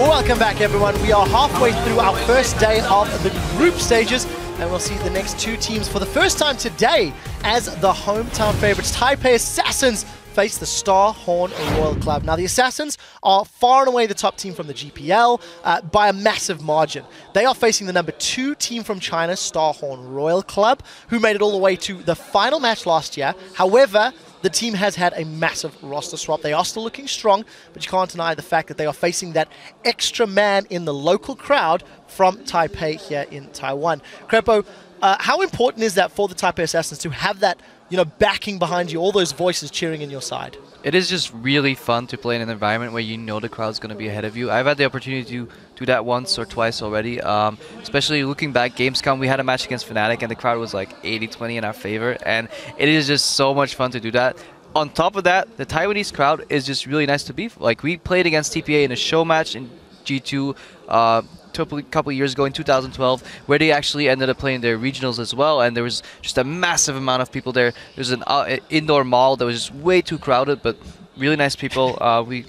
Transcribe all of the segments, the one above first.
Welcome back, everyone. We are halfway through our first day of the group stages, and we'll see the next two teams for the first time today as the hometown favorites. Taipei Assassins face the Star Horn Royal Club. Now, the Assassins are far and away the top team from the GPL by a massive margin. They are facing the number 2 team from China, Star Horn Royal Club, who made it all the way to the final match last year. However, the team has had a massive roster swap. They are still looking strong, but you can't deny the fact that they are facing that extra man in the local crowd from Taipei here in Taiwan. Crepo, how important is that for the Taipei Assassins to have that, backing behind you, all those voices cheering in your side? It is just really fun to play in an environment where you know the crowd's going to be ahead of you. I've had the opportunity to do that once or twice already. Especially looking back, Gamescom, we had a match against Fnatic and the crowd was like 80-20 in our favor. And it is just so much fun to do that. On top of that, the Taiwanese crowd is just really nice to be. Like, we played against TPA in a show match in G2 a couple of years ago in 2012, where they actually ended up playing their regionals as well, and there was just a massive amount of people there. There's an indoor mall that was just way too crowded, but really nice people. We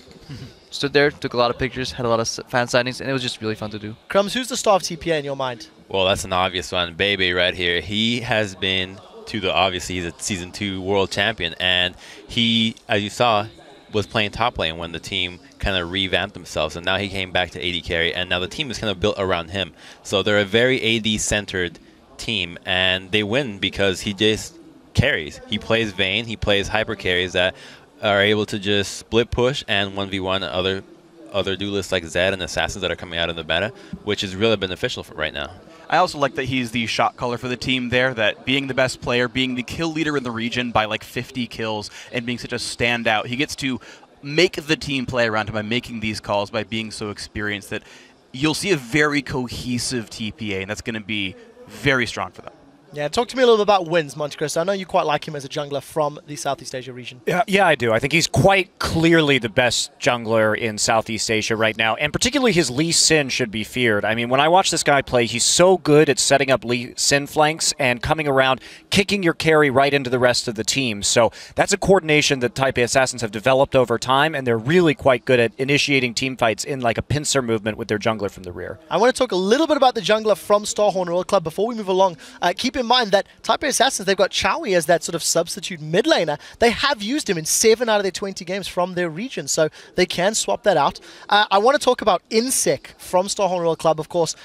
stood there, took a lot of pictures, had a lot of fan signings, and it was just really fun to do. Crumbs, who's the star of TPA in your mind? Well, that's an obvious one. Bebe right here. He has been obviously he's a Season 2 world champion, and he, as you saw, was playing top lane when the team kind of revamped themselves, and now he came back to AD carry, and now the team is kind of built around him. So they're a very AD-centered team, and they win because he just carries. He plays Vayne, he plays hyper carries that are able to just split push and 1v1 other duelists like Zed and Assassins that are coming out in the meta, which is really beneficial for right now. I also like that he's the shot caller for the team there, that being the best player, being the kill leader in the region by like 50 kills, and being such a standout, he gets to make the team play around him by making these calls, by being so experienced that you'll see a very cohesive TPA, and that's going to be very strong for them. Yeah, talk to me a little bit about Wins, Monte Cristo. I know you quite like him as a jungler from the Southeast Asia region. Yeah, I do. I think he's quite clearly the best jungler in Southeast Asia right now, and particularly his Lee Sin should be feared. I mean, when I watch this guy play, he's so good at setting up Lee Sin flanks and coming around, kicking your carry right into the rest of the team. So that's a coordination that Taipei Assassins have developed over time, and they're really quite good at initiating team fights in like a pincer movement with their jungler from the rear. I want to talk a little bit about the jungler from Star Horn Royal Club before we move along. Keep in mind that Taipei Assassins, they've got Chowie as that sort of substitute mid laner. They have used him in 7 out of their 20 games from their region, so they can swap that out. I want to talk about Insec from Star Horn Royal Club, of course.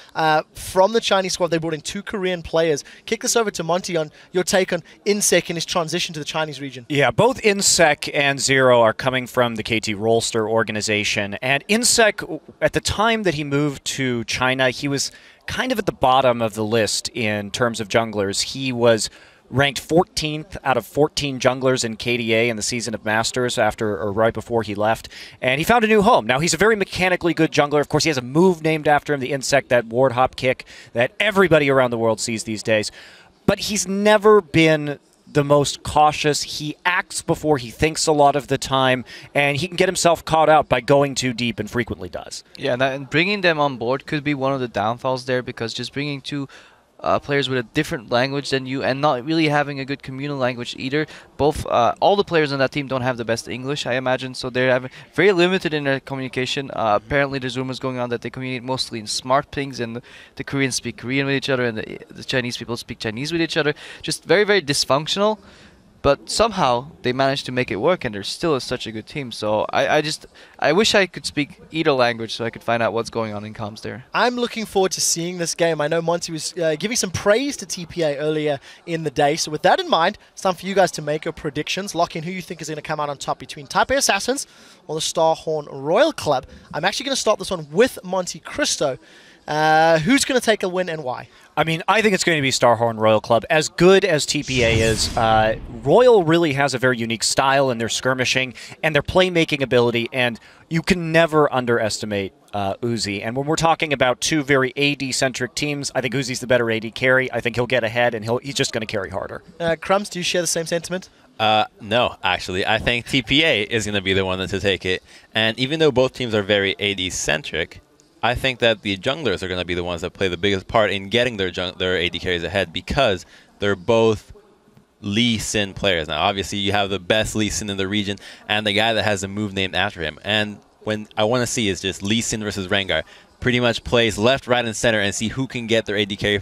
From the Chinese squad, they brought in 2 Korean players. Kick this over to Monty on your take on Insec and his transition to the Chinese region. Yeah, both Insec and Zero are coming from the KT Rolster organization, and Insec, at the time that he moved to China, he was kind of at the bottom of the list in terms of junglers. He was ranked 14th out of 14 junglers in KDA in the Season of Masters right before he left, and he found a new home. Now, he's a very mechanically good jungler. Of course, he has a move named after him, the Insect, that ward hop kick that everybody around the world sees these days. But he's never been the most cautious. He acts before he thinks a lot of the time, and he can get himself caught out by going too deep, and frequently does. Yeah, and bringing them on board could be one of the downfalls there, because just bringing 2 players with a different language than you and not really having a good communal language either. All the players on that team don't have the best English, I imagine, so they're very limited in their communication. Apparently there's rumors going on that they communicate mostly in smart pings, and the Koreans speak Korean with each other, and the Chinese people speak Chinese with each other. Just very, very dysfunctional. But somehow they managed to make it work, and they're still such a good team. So I wish I could speak either language so I could find out what's going on in comms there. I'm looking forward to seeing this game. I know Monty was giving some praise to TPA earlier in the day. So with that in mind, it's time for you guys to make your predictions. Lock in who you think is going to come out on top between Taipei Assassins or the Star Horn Royal Club. I'm actually going to start this one with Monte Cristo. Who's going to take a win and why? I mean, I think it's going to be Star Horn Royal Club. As good as TPA is, Royal really has a very unique style in their skirmishing and their playmaking ability, and you can never underestimate Uzi. And when we're talking about 2 very AD-centric teams, I think Uzi's the better AD carry. I think he'll get ahead, and he's just going to carry harder. Crumbs, do you share the same sentiment? No, actually. I think TPA is going to be the one to take it. And even though both teams are very AD-centric, I think that the junglers are going to be the ones that play the biggest part in getting their AD carries ahead, because they're both Lee Sin players. Now, obviously, you have the best Lee Sin in the region and the guy that has a move named after him. And when I want to see is just Lee Sin versus Rengar. Pretty much plays left, right, and center and see who can get their AD carry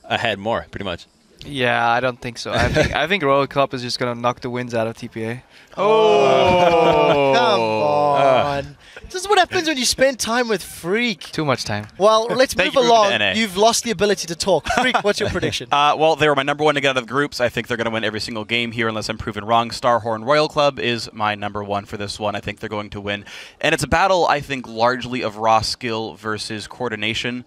ahead more, pretty much. Yeah, I don't think so. I think Royal Club is just going to knock the wins out of TPA. Oh, come on. This is what happens when you spend time with Freak. Too much time. Well, let's move you for along. moving to NA. You've lost the ability to talk. Freak, what's your prediction? Well, they were my number 1 to get out of the groups. I think they're going to win every single game here unless I'm proven wrong. Starhorn Royal Club is my number 1 for this one. I think they're going to win. And it's a battle, I think, largely of raw skill versus coordination.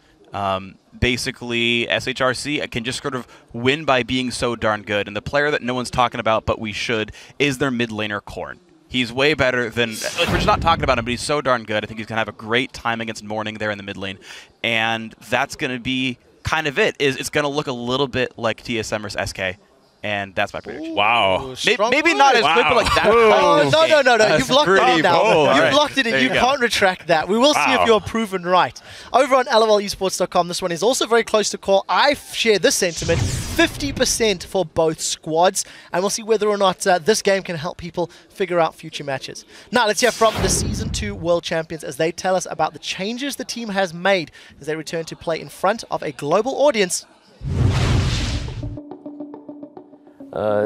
Basically, SHRC can just sort of win by being so darn good. And the player that no one's talking about, but we should, is their mid laner, Korn. He's way better than, like, we're just not talking about him, but he's so darn good. I think he's going to have a great time against Morning there in the mid lane. And that's going to be kind of it. It's going to look a little bit like TSM versus SK. And that's my prediction. Wow. Maybe not as quick, but like that. Oh, no. That's You've locked it in now. bold. You've Right. locked it in. There You you go. can't retract that. We will see if you're proven right. Over on LOLesports.com, this one is also very close to call. I share this sentiment, 50% for both squads. And we'll see whether or not this game can help people figure out future matches. Now, let's hear from the Season 2 World Champions as they tell us about the changes the team has made as they return to play in front of a global audience.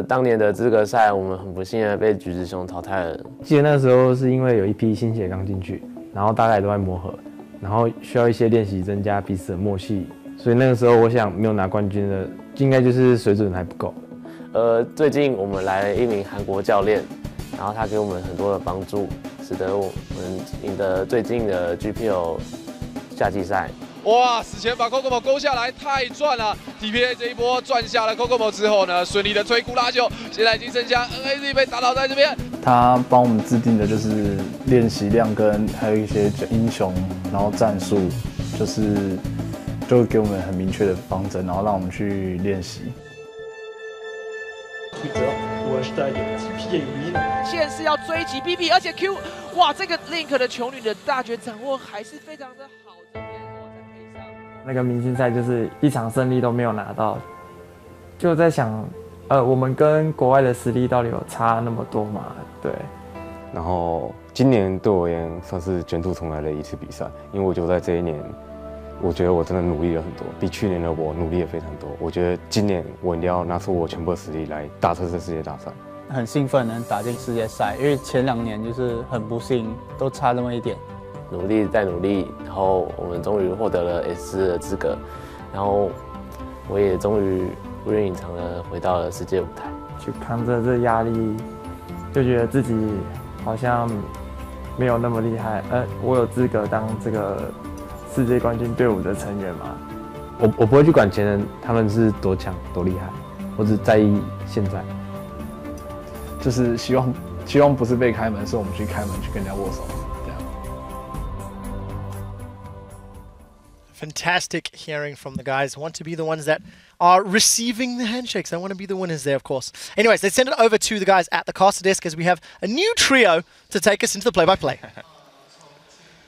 当年的资格赛，我们很不幸的被橘子熊淘汰了。记得那时候是因为有一批新血刚进去，然后大家也都在磨合，然后需要一些练习增加彼此的默契，所以那个时候我想没有拿冠军的，应该就是水准还不够。最近我们来了一名韩国教练，然后他给我们很多的帮助，使得我们赢得最近的 GPO 夏季赛。 哇！死前把 Kokomo 勾下来，太赚了 ！TPA 这一波赚下了 Kokomo 之后呢，顺利的摧枯拉朽，现在已经剩下 NAZ 被打倒在这边。他帮我们制定的就是练习量跟还有一些英雄，然后战术，就给我们很明确的方针，然后让我们去练习。 现在是要追击 BB， 而且 Q， 哇，这个 Link 的球女的大绝掌握还是非常的好。这边再配上那个明星赛就是一场胜利都没有拿到，就在想，我们跟国外的实力到底有差那么多吗？对。然后今年对我而言算是卷土重来的一次比赛，因为我觉得在这一年，我觉得我真的努力了很多，比去年的我努力了非常多。我觉得今年我一定要拿出我全部的实力来打这次世界大赛。很兴奋能打进世界赛，因为前2年就是很不幸，都差那么一点。 努力再努力，然后我们终于获得了 S 的资格，然后我也终于如愿以偿的回到了世界舞台。去扛着这压力，就觉得自己好像没有那么厉害。我有资格当这个世界冠军队伍的成员吗？我不会去管前人他们是多强多厉害，我只在意现在。就是希望不是被开门，是我们去开门去跟人家握手。 Fantastic hearing from the guys. Want to be the ones that are receiving the handshakes. They want to be the winners there, of course. Anyways, let's send it over to the guys at the caster desk as we have a new trio to take us into the play-by-play.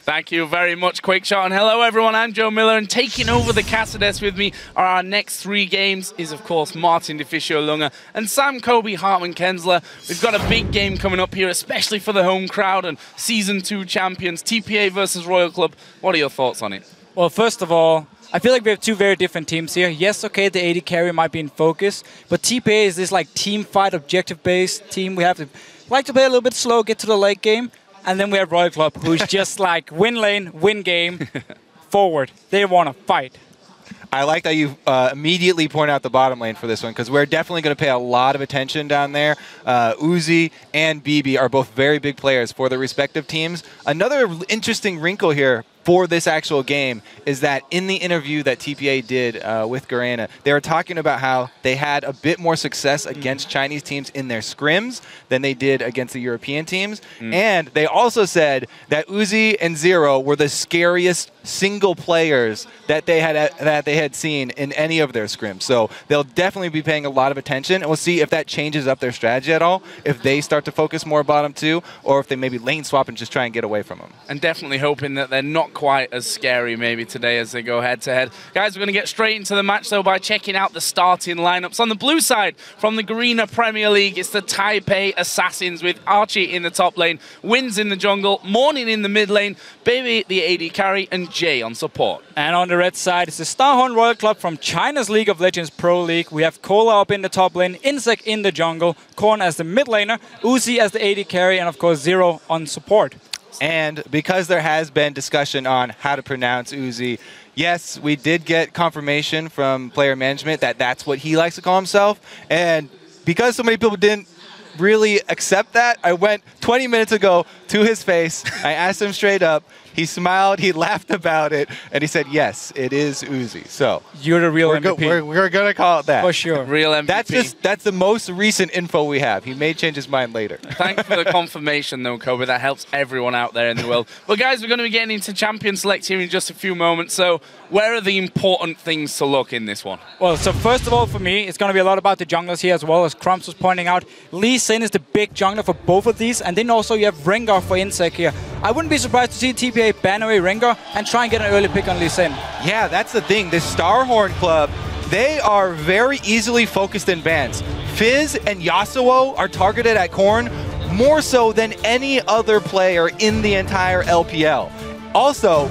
Thank you very much, Quickshot. And hello, everyone. I'm Joe Miller. And taking over the caster desk with me are our next 3 games is, of course, Martin DeFiscio Lunga and Sam Kobe Hartman Kensler. We've got a big game coming up here, especially for the home crowd and Season 2 champions, TPA versus Royal Club. What are your thoughts on it? Well, first of all, I feel like we have 2 very different teams here. Yes, okay, the AD carry might be in focus, but TPA is this like team fight, objective-based team. We have to like to play a little bit slow, get to the late game, and then we have Royal Club, who's just like win lane, win game, forward. They want to fight. I like that you immediately point out the bottom lane for this one because we're definitely going to pay a lot of attention down there. Uzi and BB are both very big players for their respective teams. Another interesting wrinkle here for this actual game is that in the interview that TPA did with Garena, they were talking about how they had a bit more success against Chinese teams in their scrims than they did against the European teams. And they also said that Uzi and Zero were the scariest single players that they had seen in any of their scrims. So they'll definitely be paying a lot of attention, and we'll see if that changes up their strategy at all, if they start to focus more bottom 2, or if they maybe lane swap and just try and get away from them. And definitely hoping that they're not not quite as scary maybe today as they go head-to-head. Guys, we're going to get straight into the match, though, by checking out the starting lineups. On the blue side, from the Greener Premier League, it's the Taipei Assassins with Archie in the top lane, Wins in the jungle, Morning in the mid lane, Baby the AD carry, and Jay on support. And on the red side, it's the Starhorn Royal Club from China's League of Legends Pro League. We have Cola up in the top lane, Insec in the jungle, Korn as the mid laner, Uzi as the AD carry, and of course Zero on support. And because there has been discussion on how to pronounce Uzi, yes, we did get confirmation from player management that that's what he likes to call himself. And because so many people didn't really accept that, I went 20 minutes ago to his face. I asked him straight up. He smiled, he laughed about it, and he said, yes, it is Uzi. So you're the real MVP. We're going to call it that. For sure. Real MVP. That's the most recent info we have. He may change his mind later. Thanks for the confirmation, though, Kobe. That helps everyone out there in the world. Well, guys, we're going to be getting into Champion Select here in just a few moments. So where are the important things to look in this one? Well, so first of all, for me, it's going to be a lot about the junglers here as well, as Crumbs was pointing out. Lee Sin is the big jungler for both of these, and then also you have Rengar for Insec here. I wouldn't be surprised to see TPA ban away Rengar and try and get an early pick on Lee Sin. Yeah, that's the thing. This Starhorn Club, they are very easily focused in bans. Fizz and Yasuo are targeted at Korn more so than any other player in the entire LPL. Also,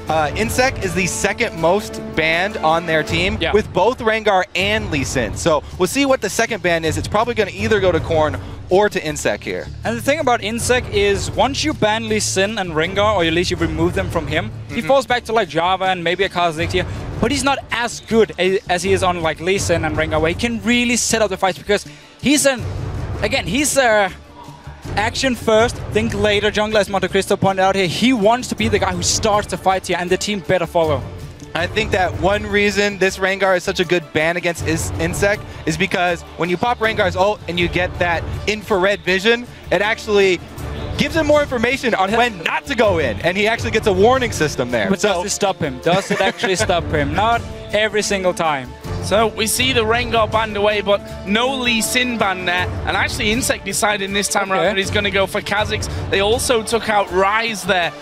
Insec is the second most banned on their team with both Rengar and Lee Sin. So we'll see what the second ban is. It's probably going to either go to Korn or to Insec here. And the thing about Insec is once you ban Lee Sin and Rengar, or at least you remove them from him, he falls back to like Java and maybe a Kha'Zix here, but he's not as good as he is on like Lee Sin and Rengar, where he can really set up the fights because he's action first, think later jungler, as Monte Cristo pointed out here. He wants to be the guy who starts the fight here, and the team better follow. I think that one reason this Rengar is such a good ban against Insec is because when you pop Rengar's ult and you get that infrared vision, it actually gives him more information on when not to go in, and he actually gets a warning system there. But does it stop him? Does it actually stop him? Not every single time. So we see the Rengar banned away, but no Lee Sin ban there. And actually Insec decided this time around that he's going to go for Kha'Zix. They also took out Ryze there,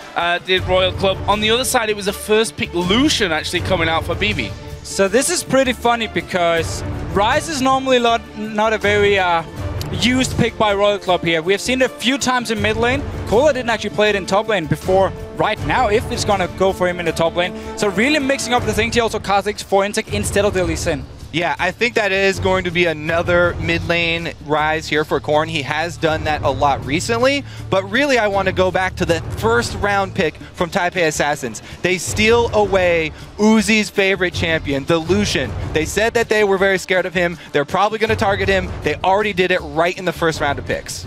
did Royal Club. On the other side, it was a first pick Lucian actually coming out for BB. So this is pretty funny because Ryze is normally not a very used pick by Royal Club here. We have seen it a few times in mid lane. Cola didn't actually play it in top lane before right now, if it's going to go for him in the top lane. So really mixing up the things here. Also Kha'Zix for Insec instead of the Lee Sin. Yeah, I think that is going to be another mid lane rise here for Korn. He has done that a lot recently, but really I want to go back to the first round pick from Taipei Assassins. They steal away Uzi's favorite champion, the Lucian. They said that they were very scared of him. They're probably going to target him. They already did it right in the first round of picks.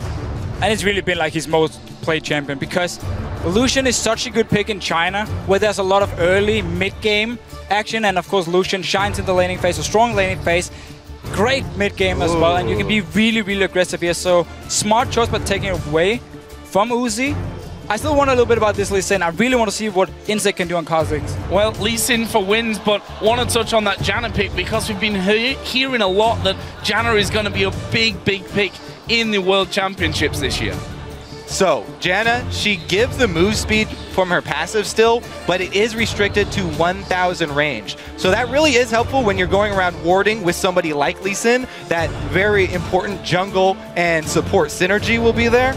And it's really been like his most played champion because Lucian is such a good pick in China where there's a lot of early mid-game action, and of course Lucian shines in the laning phase, a strong laning phase, great mid-game as well, and you can be really, really aggressive here. So smart choice, but taking it away from Uzi. I still want a little bit about this Lee Sin. I really want to see what Insec can do on Kha'Zix. Well, Lee Sin for wins, but want to touch on that Janna pick because we've been hearing a lot that Janna is going to be a big, big pick in the World Championships this year. So, Janna, she gives the move speed from her passive still, but it is restricted to 1,000 range. So that really is helpful when you're going around warding with somebody like Lee Sin. That very important jungle and support synergy will be there.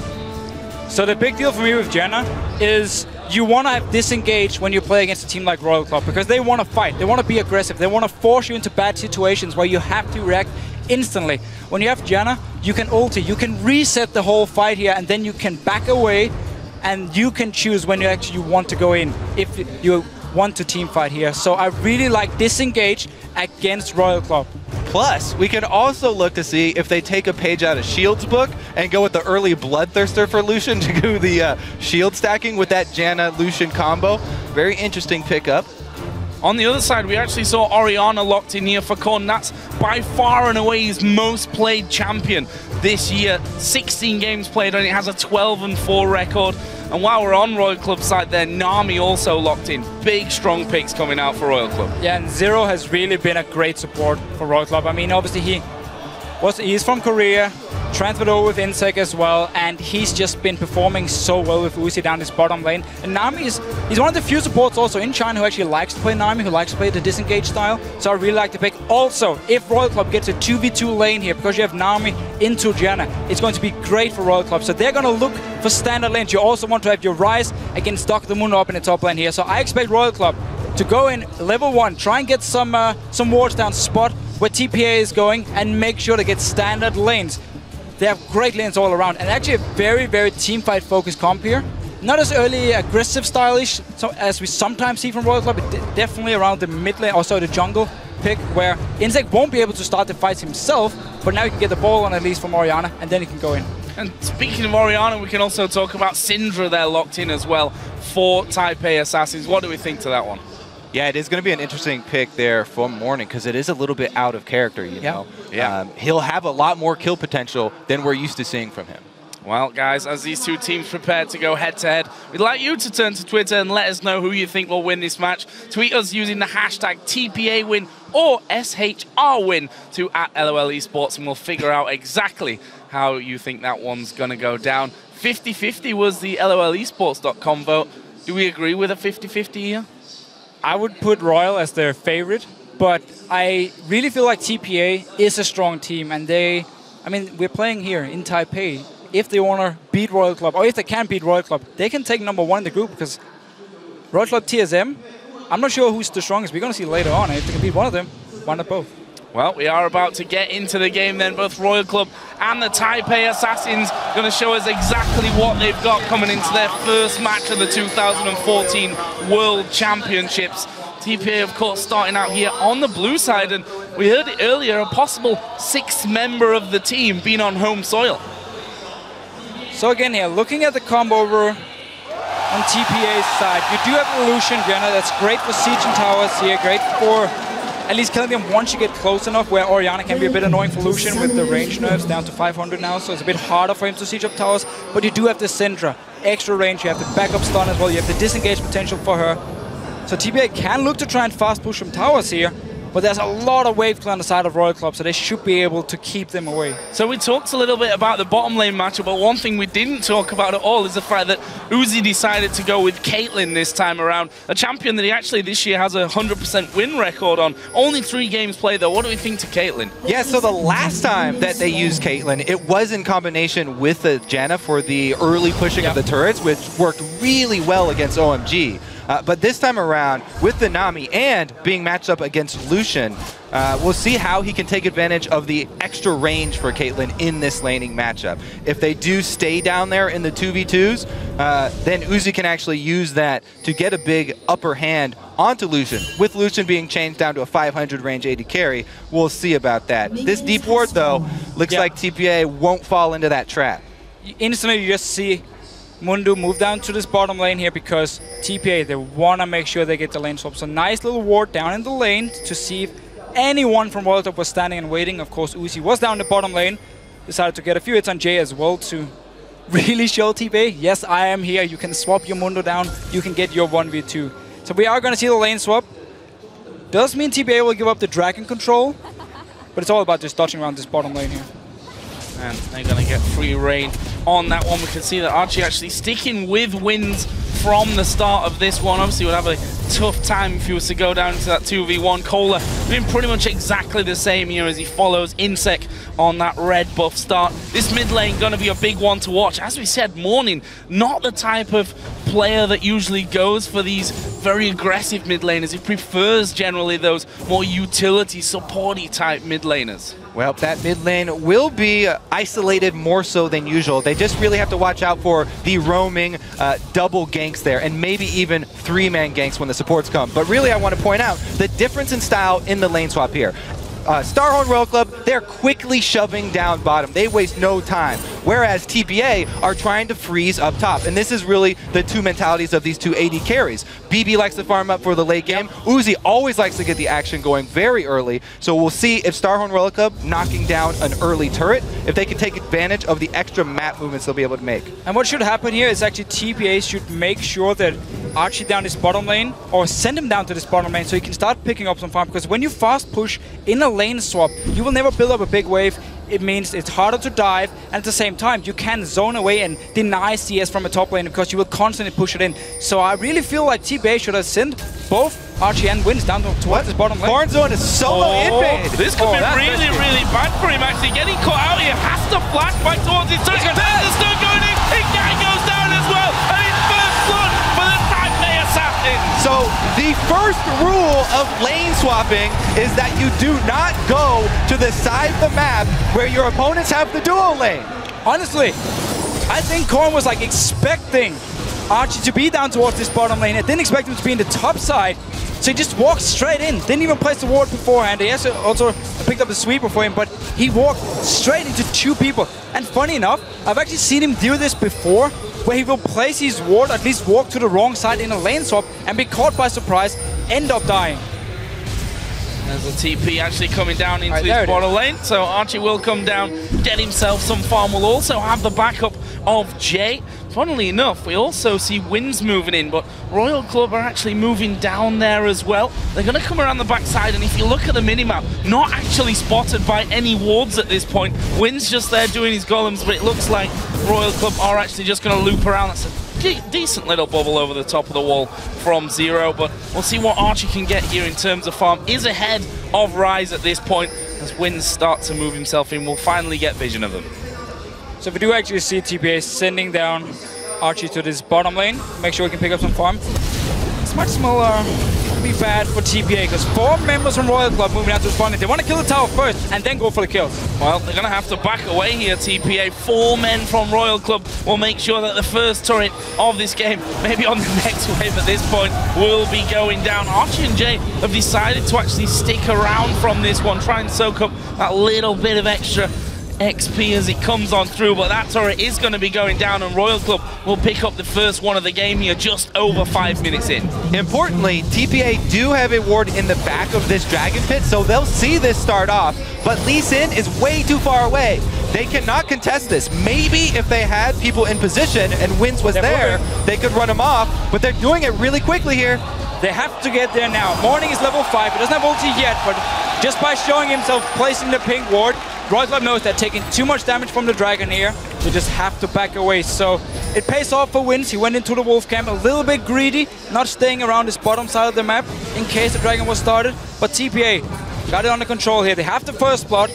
So the big deal for me with Janna is you want to have disengaged when you play against a team like Royal Club because they want to fight, they want to be aggressive, they want to force you into bad situations where you have to react instantly. When you have Janna, you can ulti, you can reset the whole fight here, and then you can back away and you can choose when you actually want to go in if you want to team fight here. So I really like disengage against Royal Club. Plus, we can also look to see if they take a page out of Shield's book and go with the early Bloodthirster for Lucian to do the shield stacking with that Janna-Lucian combo. Very interesting pickup. On the other side, we actually saw Orianna locked in here for Korn. That's by far and away his most played champion this year. 16 games played, and it has a 12-4 record. And while we're on Royal Club side there, Nami also locked in. Big, strong picks coming out for Royal Club. Yeah, and Zero has really been a great support for Royal Club. I mean, obviously he's from Korea, transferred over with Insec as well, and he's just been performing so well with Uzi down his bottom lane. And Nami he's one of the few supports also in China who actually likes to play Nami, who likes to play the disengage style. So I really like the pick. Also, if Royal Club gets a 2v2 lane here, because you have Nami into Janna, it's going to be great for Royal Club. So they're going to look for standard lanes. You also want to have your Ryze against Dr. Mundo up in the top lane here. So I expect Royal Club to go in level 1, try and get some wards down, spot where TPA is going, and make sure to get standard lanes. They have great lanes all around, and actually a very, very teamfight focused comp here. Not as early aggressive stylish as we sometimes see from Royal Club, but definitely around the mid lane, also the jungle pick, where Insec won't be able to start the fights himself, but now you can get the ball on at least from Orianna, and then he can go in. And speaking of Orianna, we can also talk about Syndra there locked in as well for Taipei Assassins. What do we think to that one? Yeah, it is going to be an interesting pick there for Morning because it is a little bit out of character, you know. Yeah. He'll have a lot more kill potential than we're used to seeing from him. Well, guys, as these two teams prepare to go head-to-head, we'd like you to turn to Twitter and let us know who you think will win this match. Tweet us using the hashtag TPAWin or SHRWin to @LOL Esports, and we'll figure out exactly how you think that one's going to go down. 50-50 was the LOLesports.com vote. Do we agree with a 50-50 here? I would put Royal as their favorite, but I really feel like TPA is a strong team, and we're playing here in Taipei. If they want to beat Royal Club, or if they can beat Royal Club, they can take number 1 in the group, because Royal Club TSM, I'm not sure who's the strongest. We're going to see later on. If they can beat one of them, why not both? Well, we are about to get into the game then. Both Royal Club and the Taipei Assassins going to show us exactly what they've got coming into their first match of the 2014 World Championships. TPA, of course, starting out here on the blue side, and we heard it earlier, a possible 6th member of the team being on home soil. So again here, looking at the combo over on TPA's side, you do have Illusion Janna. That's great for siege and towers here, great for at least killing them once you get close enough, where Orianna can be a bit annoying for Lucian with the range nerfs down to 500 now, so it's a bit harder for him to siege up towers. But you do have the Syndra, extra range, you have the backup stun as well, you have the disengage potential for her. So TPA can look to try and fast push from towers here, but there's a lot of wave clear on the side of Royal Club, so they should be able to keep them away. So we talked a little bit about the bottom lane matchup, but one thing we didn't talk about at all is the fact that Uzi decided to go with Caitlyn this time around, a champion that he actually this year has a 100% win record on. Only 3 games played though. What do we think to Caitlyn? Yeah, so the last time that they used Caitlyn, it was in combination with the Janna for the early pushing of the turrets, which worked really well against OMG. But this time around, with the Nami and being matched up against Lucian, we'll see how he can take advantage of the extra range for Caitlyn in this laning matchup. If they do stay down there in the 2v2s, then Uzi can actually use that to get a big upper hand onto Lucian. With Lucian being changed down to a 500 range AD carry, we'll see about that. This deep ward, though, looks like TPA won't fall into that trap. Instantly, you just see Mundo move down to this bottom lane here, because TPA, they want to make sure they get the lane swap. So nice little ward down in the lane to see if anyone from Royal Club was standing and waiting. Of course, Uzi was down the bottom lane. Decided to get a few hits on Jay as well to really show TPA, yes, I am here. You can swap your Mundo down. You can get your 1v2. So we are going to see the lane swap. Does mean TPA will give up the dragon control, but it's all about just dodging around this bottom lane here. And they're going to get free reign on that one. We can see that Archie actually sticking with wins from the start of this one. Obviously, would have a tough time if he was to go down into that 2v1. Kohler doing pretty much exactly the same here as he follows Insec on that red buff start. This mid lane going to be a big one to watch. As we said, Morning, not the type of player that usually goes for these very aggressive mid laners. He prefers generally those more utility, supporty type mid laners. Well, that mid lane will be isolated more so than usual. They just really have to watch out for the roaming double ganks there, and maybe even 3-man ganks when the supports come. But really, I want to point out the difference in style in the lane swap here. Starhorn Royal Club, they're quickly shoving down bottom. They waste no time. Whereas TPA are trying to freeze up top. And this is really the two mentalities of these two AD carries. BB likes to farm up for the late game. Uzi always likes to get the action going very early. So we'll see if Starhorn Royal Club knocking down an early turret, if they can take advantage of the extra map movements they'll be able to make. And what should happen here is actually TPA should make sure that Archie down this bottom lane, or send him down to this bottom lane so he can start picking up some farm. Because when you fast push in a lane swap, you will never build up a big wave it means it's harder to dive, and at the same time, you can zone away and deny CS from a top lane because you will constantly push it in. So I really feel like TPA should have sent both Archie and Wins down towards this bottom lane. Corn Zone is solo invade. This could be really, really bad for him, actually. Getting caught out here, has to flash back towards his turret. There's the stun going in. Ignite goes down as well. And it's first blood for the Taipei Assassins. So the first rule of lane swapping is that you do not go to the side of the map where your opponents have the duo lane. Honestly, I think Corn was like expecting Archie to be down towards this bottom lane. I didn't expect him to be in the top side. So he just walked straight in. Didn't even place the ward beforehand. He also picked up the sweeper for him, but he walked straight into two people. And funny enough, I've actually seen him do this before, where he will place his ward, at least walk to the wrong side in a lane swap, and be caught by surprise, end up dying. There's a TP actually coming down into his bottom lane, so Archie will come down, get himself some farm. Will also have the backup of Jay. Funnily enough, we also see Wins moving in, but Royal Club are actually moving down there as well. They're going to come around the backside, and if you look at the minimap, not actually spotted by any wards at this point. Wins just there doing his golems, but it looks like Royal Club are actually just going to loop around. That's a decent little bubble over the top of the wall from Zero, but we'll see what Archie can get here in terms of farm. Is ahead of Rise at this point. As Wins start to move himself in, we'll finally get vision of them. So we do actually see TPA sending down Archie to this bottom lane. Make sure we can pick up some farm. It's much smaller. It'll be bad for TPA because 4 members from Royal Club moving out to spawn. They want to kill the tower first and then go for the kills. Well, they're going to have to back away here, TPA. 4 men from Royal Club will make sure that the first turret of this game, maybe on the next wave at this point, will be going down. Archie and Jay have decided to actually stick around from this one, try and soak up that little bit of extra XP as it comes on through, but that turret is going to be going down, and Royal Club will pick up the first one of the game here just over 5 minutes in. Importantly, TPA do have a ward in the back of this Dragon Pit, so they'll see this start off, but Lee Sin is way too far away. They cannot contest this. Maybe if they had people in position and Wins was there, they could run him off, but they're doing it really quickly here. They have to get there now. Morning is level 5. He doesn't have ulti yet, but just by showing himself placing the pink ward, Royal Club knows that taking too much damage from the Dragon here, they just have to back away. So it pays off for Wins. He went into the Wolf camp a little bit greedy, not staying around this bottom side of the map in case the Dragon was started. But TPA got it under control here. They have the first blood.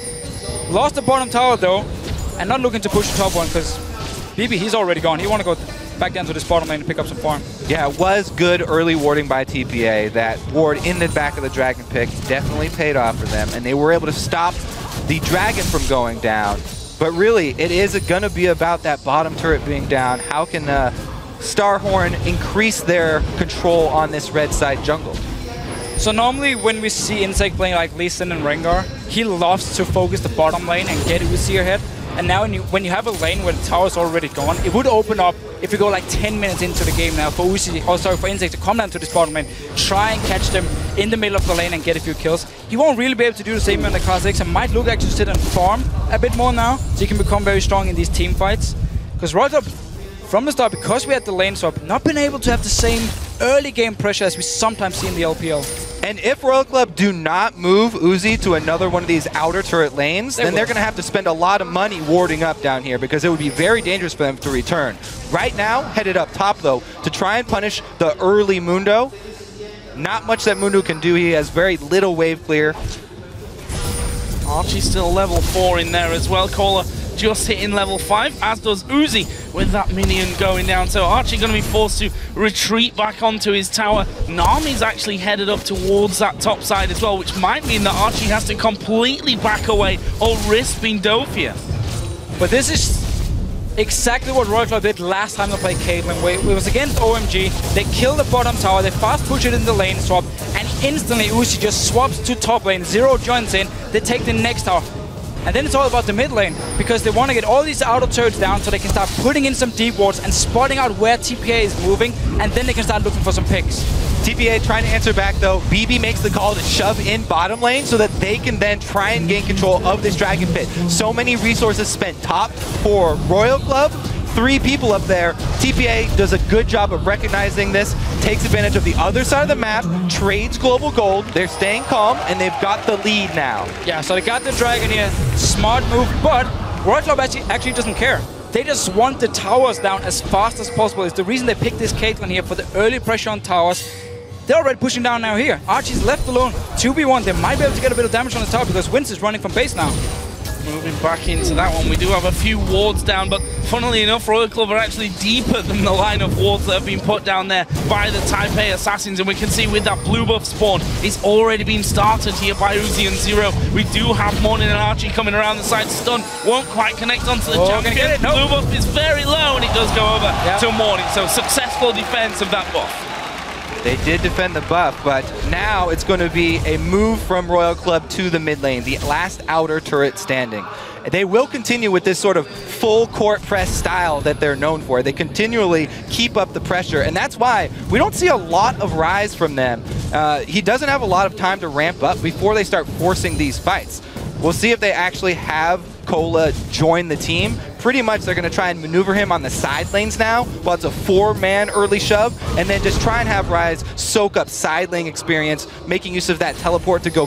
Lost the bottom tower though, and not looking to push the top one because BB, he's already gone. He want to go back down to this bottom lane and pick up some farm. Yeah, it was good early warding by TPA. That ward in the back of the Dragon Pick definitely paid off for them, and they were able to stop the Dragon from going down. But really, it is going to be about that bottom turret being down. How can Starhorn increase their control on this red side jungle? So normally when we see Insect playing like Lee Sin and Rengar, he loves to focus the bottom lane and get Uzi ahead. And now when you have a lane where the tower's already gone, it would open up if you go like 10 minutes into the game now for Uzi, or sorry, for Insect to come down to this bottom lane, try and catch them in the middle of the lane and get a few kills. He won't really be able to do the same on the Class X and might look actually to sit and farm a bit more now, so he can become very strong in these team fights. Because Royal Club, from the start, because we had the lane swap, not been able to have the same early game pressure as we sometimes see in the LPL. And if Royal Club do not move Uzi to another one of these outer turret lanes, then they're going to have to spend a lot of money warding up down here because it would be very dangerous for them to return. Right now, headed up top though, to try and punish the early Mundo. Not much that Mundo can do. He has very little wave clear. Archie's still level 4 in there as well. Kohler just hitting level 5, as does Uzi with that minion going down. So Archie going to be forced to retreat back onto his tower. Nami's actually headed up towards that top side as well, which might mean that Archie has to completely back away or risk being dove here. But this is exactly what Royal Club did last time they played Caitlyn. It was against OMG. They kill the bottom tower, they fast push it in the lane swap, and instantly Uzi just swaps to top lane. Zero joins in, they take the next tower. And then it's all about the mid lane, because they want to get all these outer turrets down so they can start putting in some deep wards and spotting out where TPA is moving, and then they can start looking for some picks. TPA trying to answer back though. BB makes the call to shove in bottom lane so that they can then try and gain control of this Dragon Pit. So many resources spent top for Royal Club, 3 people up there. TPA does a good job of recognizing this, takes advantage of the other side of the map, trades global gold. They're staying calm, and they've got the lead now. Yeah, so they got the dragon here. Smart move, but Royal Club actually doesn't care. They just want the towers down as fast as possible. It's the reason they picked this Caitlyn here, for the early pressure on towers. They're already pushing down now here. Archie's left alone. 2v1. They might be able to get a bit of damage on the tower because Wince is running from base now. Moving back into that one, we do have a few wards down, but funnily enough, Royal Club are actually deeper than the line of wards that have been put down there by the Taipei Assassins, and we can see with that blue buff spawn, it's already been started here by Uzi and Zero. We do have Morning and Archie coming around the side. Stun won't quite connect onto the champion. Blue buff is very low, and it does go over to Morning, so successful defense of that buff. They did defend the buff, but now it's going to be a move from Royal Club to the mid lane, the last outer turret standing. They will continue with this sort of full court press style that they're known for. They continually keep up the pressure, and that's why we don't see a lot of rise from them. He doesn't have a lot of time to ramp up before they start forcing these fights. We'll see if they actually have Cola join the team. Pretty much they're going to try and maneuver him on the side lanes now, while it's a 4-man early shove, and then just try and have Rise soak up side lane experience, making use of that teleport to go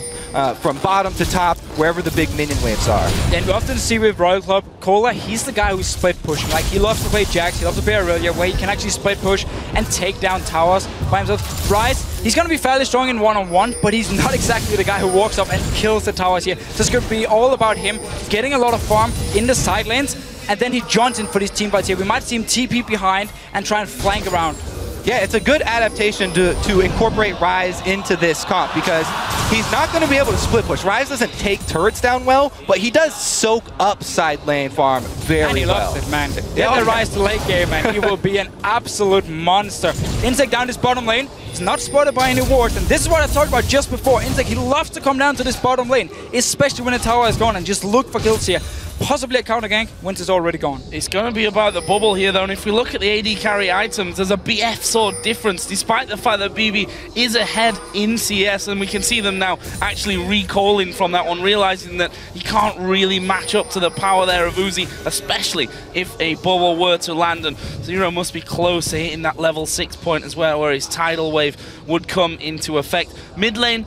from bottom to top, wherever the big minion waves are. And we often see with Royal Club, Cola, he's the guy who's split pushing. Like, he loves to play Jax, he loves to play Aurelia, where he can actually split push and take down towers by himself. Rise, he's going to be fairly strong in one-on-one, but he's not exactly the guy who walks up and kills the towers here. So it's going to be all about him getting a lot of farm in the side lanes, and then he joins in for these team fights here. We might see him TP behind and try and flank around. Yeah, it's a good adaptation to incorporate Rise into this comp, because he's not going to be able to split push. Rise doesn't take turrets down well, but he does soak up side lane farm very well. And he loves it, man. Get the Rise to late game, and he will be an absolute monster. Insect down this bottom lane. He's not spotted by any wards, and this is what I talked about just before. Insect, he loves to come down to this bottom lane, especially when the tower is gone, and just look for kills here. Possibly a counter gank. Wince is already gone. It's going to be about the bubble here, though, and if we look at the AD carry items, there's a BF sword difference, despite the fact that BB is ahead in CS, and we can see them now actually recalling from that one, realizing that you can't really match up to the power there of Uzi, especially if a bubble were to land, and Zero must be close to hitting that level 6 point as well, where his tidal wave would come into effect. Mid lane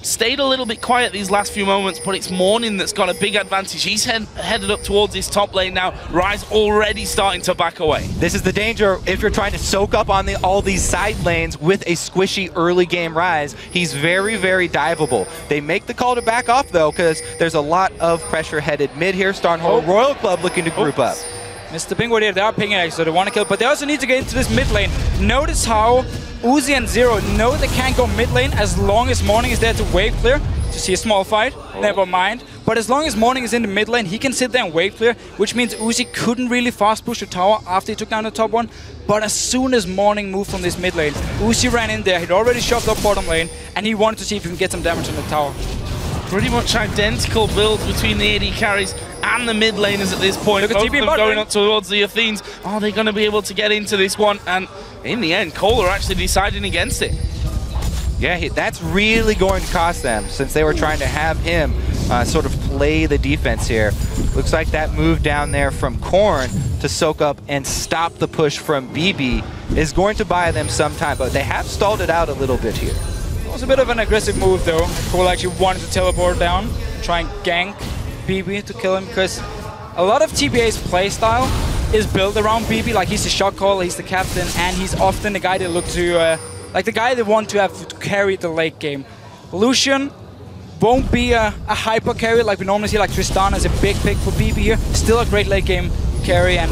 stayed a little bit quiet these last few moments, but it's Morning that's got a big advantage. He's headed up towards his top lane now. Rise already starting to back away. This is the danger if you're trying to soak up on all these side lanes with a squishy early game Rise. He's very, very diveable. They make the call to back off, though, because there's a lot of pressure headed mid here. Starnhole Royal Club looking to group up. Mr. Penguin here, they are pinging it, so they want to kill, but they also need to get into this mid lane. Notice how Uzi and Zero know they can't go mid lane as long as Morning is there to wave clear. To see a small fight, never mind. But as long as Morning is in the mid lane, he can sit there and wave clear, which means Uzi couldn't really fast push the tower after he took down the top one. But as soon as Morning moved from this mid lane, Uzi ran in there, he'd already shoved up bottom lane, and he wanted to see if he can get some damage on the tower. Pretty much identical builds between the AD carries and the mid laners at this point. Both of them going up towards the Athenes. Are they going to be able to get into this one? And in the end, Kohler actually deciding against it. Yeah, that's really going to cost them, since they were trying to have him sort of play the defense here. Looks like that move down there from Korn to soak up and stop the push from BB is going to buy them some time, but they have stalled it out a little bit here. It was a bit of an aggressive move, though. Cole actually wanted to teleport down, try and gank BB to kill him, because a lot of TPA's playstyle is built around BB. Like, he's the shot caller, he's the captain, and he's often the guy they look to, like the guy they want to have to carry the late game. Lucian won't be a hyper carry like we normally see, like Tristana is a big pick for BB here. Still a great late game carry, and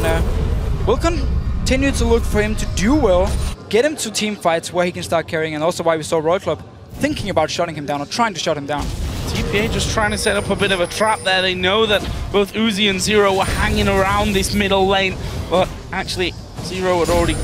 we'll continue to look for him to do well, get him to team fights where he can start carrying, and also why we saw Royal Club thinking about shutting him down or trying to shut him down. TPA just trying to set up a bit of a trap there. They know that both Uzi and Zero were hanging around this middle lane, but actually Zero had already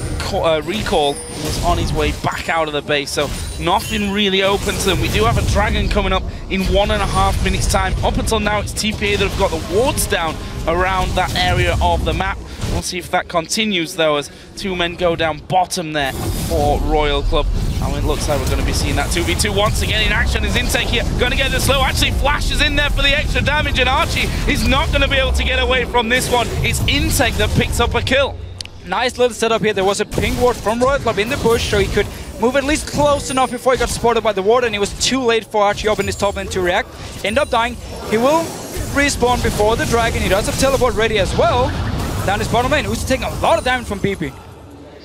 recalled and was on his way back out of the base, so nothing really open to them. We do have a dragon coming up in 1.5 minutes time. Up until now, it's TPA that have got the wards down around that area of the map. We'll see if that continues, though, as 2 men go down bottom there for Royal Club. And it looks like we're going to be seeing that 2v2 once again in action. Is Intake here going to get the slow? Actually flashes in there for the extra damage, and Archie is not going to be able to get away from this one. It's Intake that picks up a kill. Nice little setup here. There was a ping ward from Royal Club in the bush, so he could move at least close enough before he got spotted by the ward, and it was too late for Archie up in his top lane to react. End up dying. He will respawn before the dragon. He does have teleport ready as well. Down his bottom lane, who's taking a lot of damage from BB.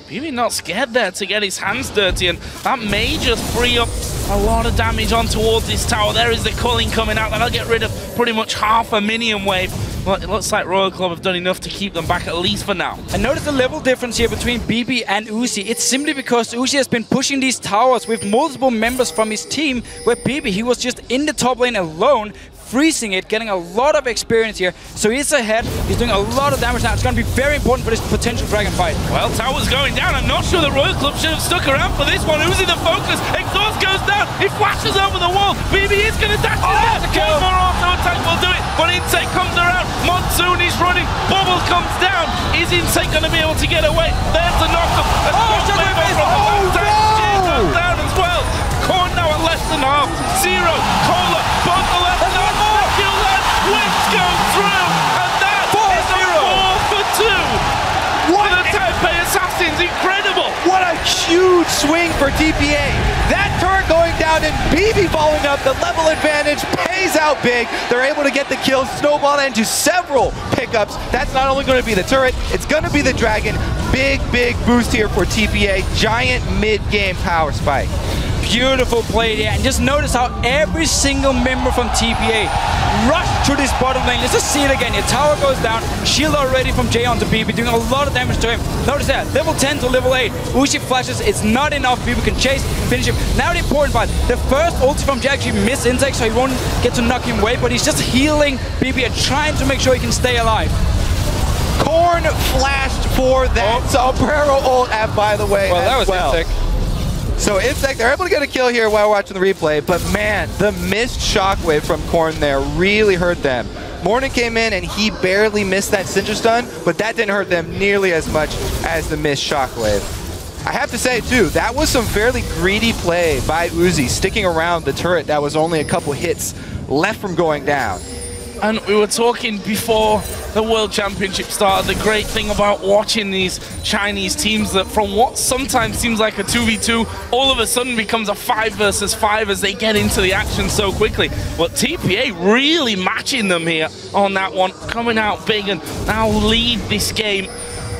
BB not scared there to get his hands dirty, and that may just free up a lot of damage on towards this tower. There is the culling coming out. That'll get rid of pretty much half a minion wave. But it looks like Royal Club have done enough to keep them back, at least for now. And notice the level difference here between BB and Uzi. It's simply because Uzi has been pushing these towers with multiple members from his team, where BB, he was just in the top lane alone, freezing it, getting a lot of experience here. So he's ahead, he's doing a lot of damage now. It's going to be very important for this potential dragon fight. Well, tower's going down. I'm not sure the Royal Club should have stuck around for this one. Uzi the focus, exhaust goes down, he flashes over the wall. BB is going to dash in there. One more auto attack will do it, but Intake comes around. Monsoon is running, Bubble comes down. Is Intake going to be able to get away? There's the knock-up. Goes down as well. Korn now at less than half. Zero, Cola, both the left. Wins go through, and that is a 4 for 2. What the Taipei Assassins, incredible! What a huge swing for TPA. That turret going down and BB following up. The level advantage pays out big. They're able to get the kill, snowball into several pickups. That's not only going to be the turret, it's going to be the dragon. Big boost here for TPA. Giant mid-game power spike. Beautiful play there, and just notice how every single member from TPA rushed to this bottom lane. Let's just see it again. Your tower goes down, shield already from Jay onto BB, doing a lot of damage to him. Notice that, level 10 to level 8. Uzi flashes, it's not enough. BB can chase, finish him. Now the important part, the first ulti from Jay actually missed Intake, so he won't get to knock him away, but he's just healing BB and trying to make sure he can stay alive. Korn flashed for that Sombrero ult, by the way. Well, that was Intake. So Intake, they're able to get a kill here while watching the replay, but man, the missed shockwave from Korn there really hurt them. Morning came in and he barely missed that Cinder Stun, but that didn't hurt them nearly as much as the missed shockwave. I have to say too, that was some fairly greedy play by Uzi, sticking around the turret that was only a couple hits left from going down. And we were talking before the World Championship started, the great thing about watching these Chinese teams, that from what sometimes seems like a 2v2, all of a sudden becomes a 5 versus 5 as they get into the action so quickly. But TPA really matching them here on that one, coming out big and now lead this game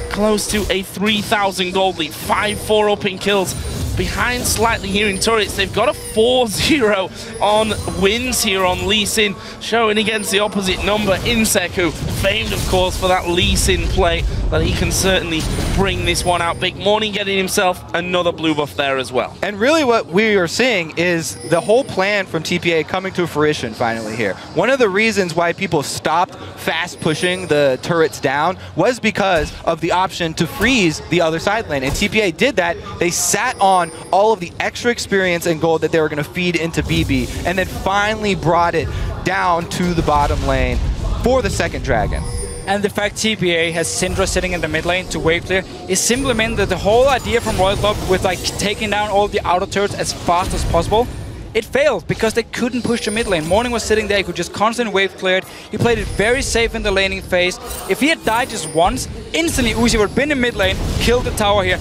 close to a 3,000 gold lead, 5-4 up in kills. Behind slightly here in turrets, they've got a 4-0 on wins here on Lee Sin, showing against the opposite number, Inseku, famed of course for that Lee Sin play, that he can certainly bring this one out big. Morning getting himself another blue buff there as well. And really what we are seeing is the whole plan from TPA coming to fruition finally here. One of the reasons why people stopped fast pushing the turrets down was because of the option to freeze the other side lane, and TPA did that. They sat on all of the extra experience and gold that they were going to feed into BB, and then finally brought it down to the bottom lane for the second dragon. And the fact TPA has Syndra sitting in the mid lane to wave clear is simply meant that the whole idea from Royal Club with like taking down all the outer turrets as fast as possible, it failed because they couldn't push the mid lane. Morning was sitting there, he could just constantly wave clear it. He played it very safe in the laning phase. If he had died just once, instantly Uzi would have been in mid lane, killed the tower here.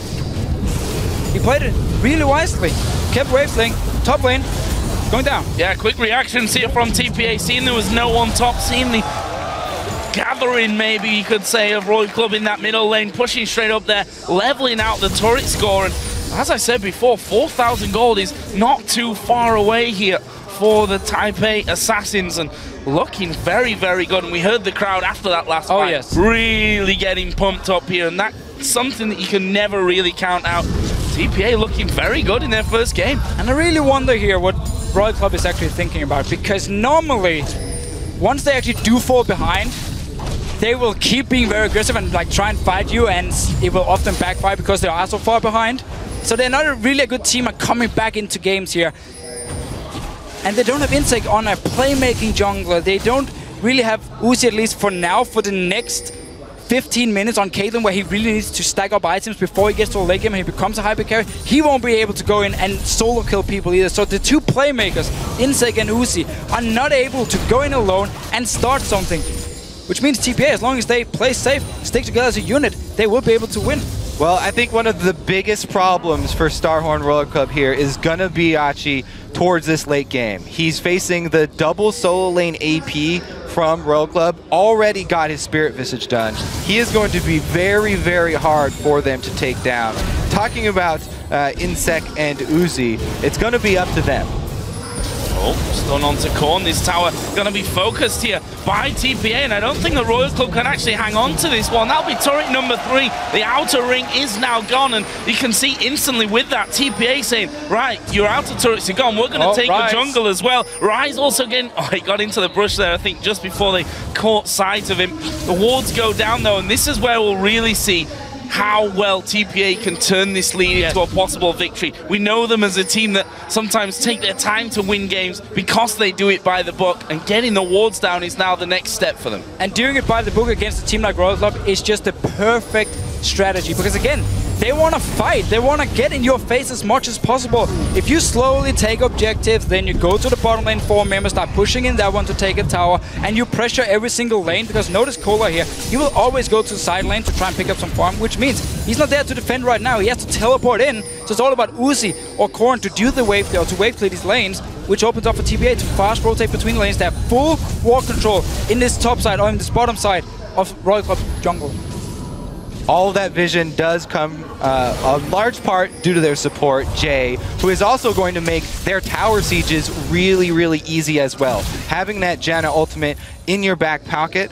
He played it really wisely. Kept wave playing, top lane, going down. Yeah, quick reactions here from TPA, seeing there was no one top, seeing the gathering, maybe you could say, of Royal Club in that middle lane, pushing straight up there, leveling out the turret score. And as I said before, 4,000 gold is not too far away here for the Taipei Assassins, and looking very, very good. And we heard the crowd after that last fight, yes, really getting pumped up here, and that's something that you can never really count out. TPA looking very good in their first game. And I really wonder here what Royal Club is actually thinking about, because normally, once they actually do fall behind, they will keep being very aggressive and like try and fight you, and it will often backfire because they are so far behind. So they're not really a good team at coming back into games here. And they don't have Intake on a playmaking jungler. They don't really have Uzi, at least for now, for the next 15 minutes on Caitlyn where he really needs to stack up items before he gets to the late game and he becomes a hyper carry, he won't be able to go in and solo kill people either. So the two playmakers, Insec and Uzi, are not able to go in alone and start something. Which means TPA, as long as they play safe, stick together as a unit, they will be able to win. Well, I think one of the biggest problems for Starhorn Royal Club here is going to be Achi towards this late game. He's facing the double solo lane AP from Royal Club, already got his Spirit Visage done. He is going to be very, very hard for them to take down. Talking about Insec and Uzi, it's going to be up to them. Oh, stun onto Korn. This tower going to be focused here by TPA, and I don't think the Royal Club can actually hang on to this one. That'll be turret number 3. The outer ring is now gone, and you can see instantly with that TPA saying, right, your outer turrets are gone. We're going to take the jungle as well. Rise also getting, he got into the brush there, I think, just before they caught sight of him. The wards go down, though, and this is where we'll really see how well TPA can turn this lead into a possible victory. We know them as a team that sometimes take their time to win games because they do it by the book, and getting the wards down is now the next step for them. And doing it by the book against a team like Royal Club is just the perfect strategy, because again, they want to fight, they want to get in your face as much as possible. If you slowly take objectives, then you go to the bottom lane 4 members, start pushing in that one to take a tower, and you pressure every single lane, because notice Kola here, he will always go to the side lane to try and pick up some farm, which means he's not there to defend right now, he has to teleport in, so it's all about Uzi or Korn to do the wave there, or to wave clear these lanes, which opens up for TPA to fast rotate between lanes. They have full ward control in this top side or in this bottom side of Royal Club jungle. All of that vision does come a large part due to their support, Jay, who is also going to make their tower sieges really, really easy as well. Having that Janna ultimate in your back pocket,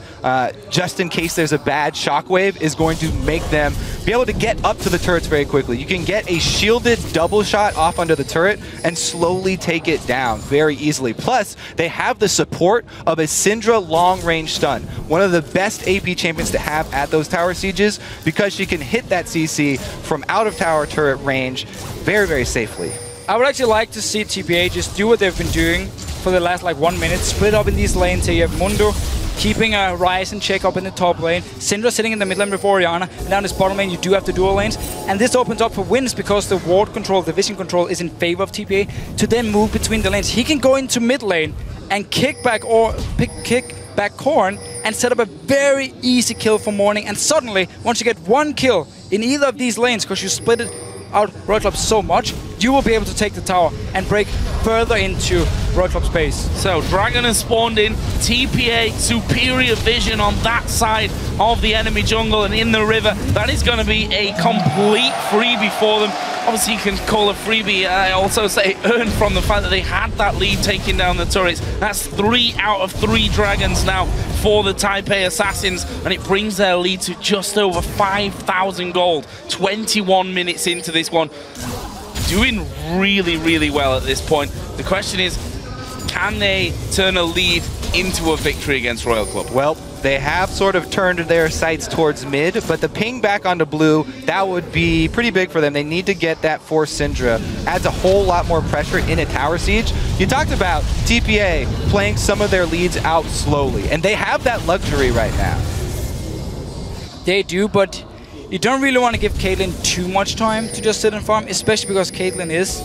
just in case there's a bad shockwave, is going to make them be able to get up to the turrets very quickly. You can get a shielded double shot off under the turret and slowly take it down very easily. Plus, they have the support of a Syndra long-range stun, one of the best AP champions to have at those tower sieges, because she can hit that CC from out of tower turret range very, very safely. I would actually like to see TPA just do what they've been doing for the last like 1 minute, split up in these lanes here. You have Mundo keeping a Rise and check up in the top lane, Syndra sitting in the mid lane before Orianna, and down this bottom lane you do have the dual lanes, and this opens up for wins because the ward control, the vision control is in favor of TPA to then move between the lanes. He can go into mid lane and kick back Korn and set up a very easy kill for Morning, and suddenly once you get one kill in either of these lanes, because you split it out Royal Club so much, you will be able to take the tower and break further into Royal Club space. So Dragon has spawned in, TPA superior vision on that side of the enemy jungle and in the river. That is going to be a complete freebie for them. Obviously you can call a freebie, I also say earned from the fact that they had that lead taking down the turrets. That's 3 out of 3 dragons now for the Taipei Assassins, and it brings their lead to just over 5,000 gold. 21 minutes into this one. Doing really, really well at this point. The question is, can they turn a lead into a victory against Royal Club? Well, they have sort of turned their sights towards mid, but the ping back onto blue, that would be pretty big for them. They need to get that for Syndra. Adds a whole lot more pressure in a tower siege. You talked about TPA playing some of their leads out slowly, and they have that luxury right now. They do, but you don't really want to give Caitlyn too much time to just sit and farm, especially because Caitlyn is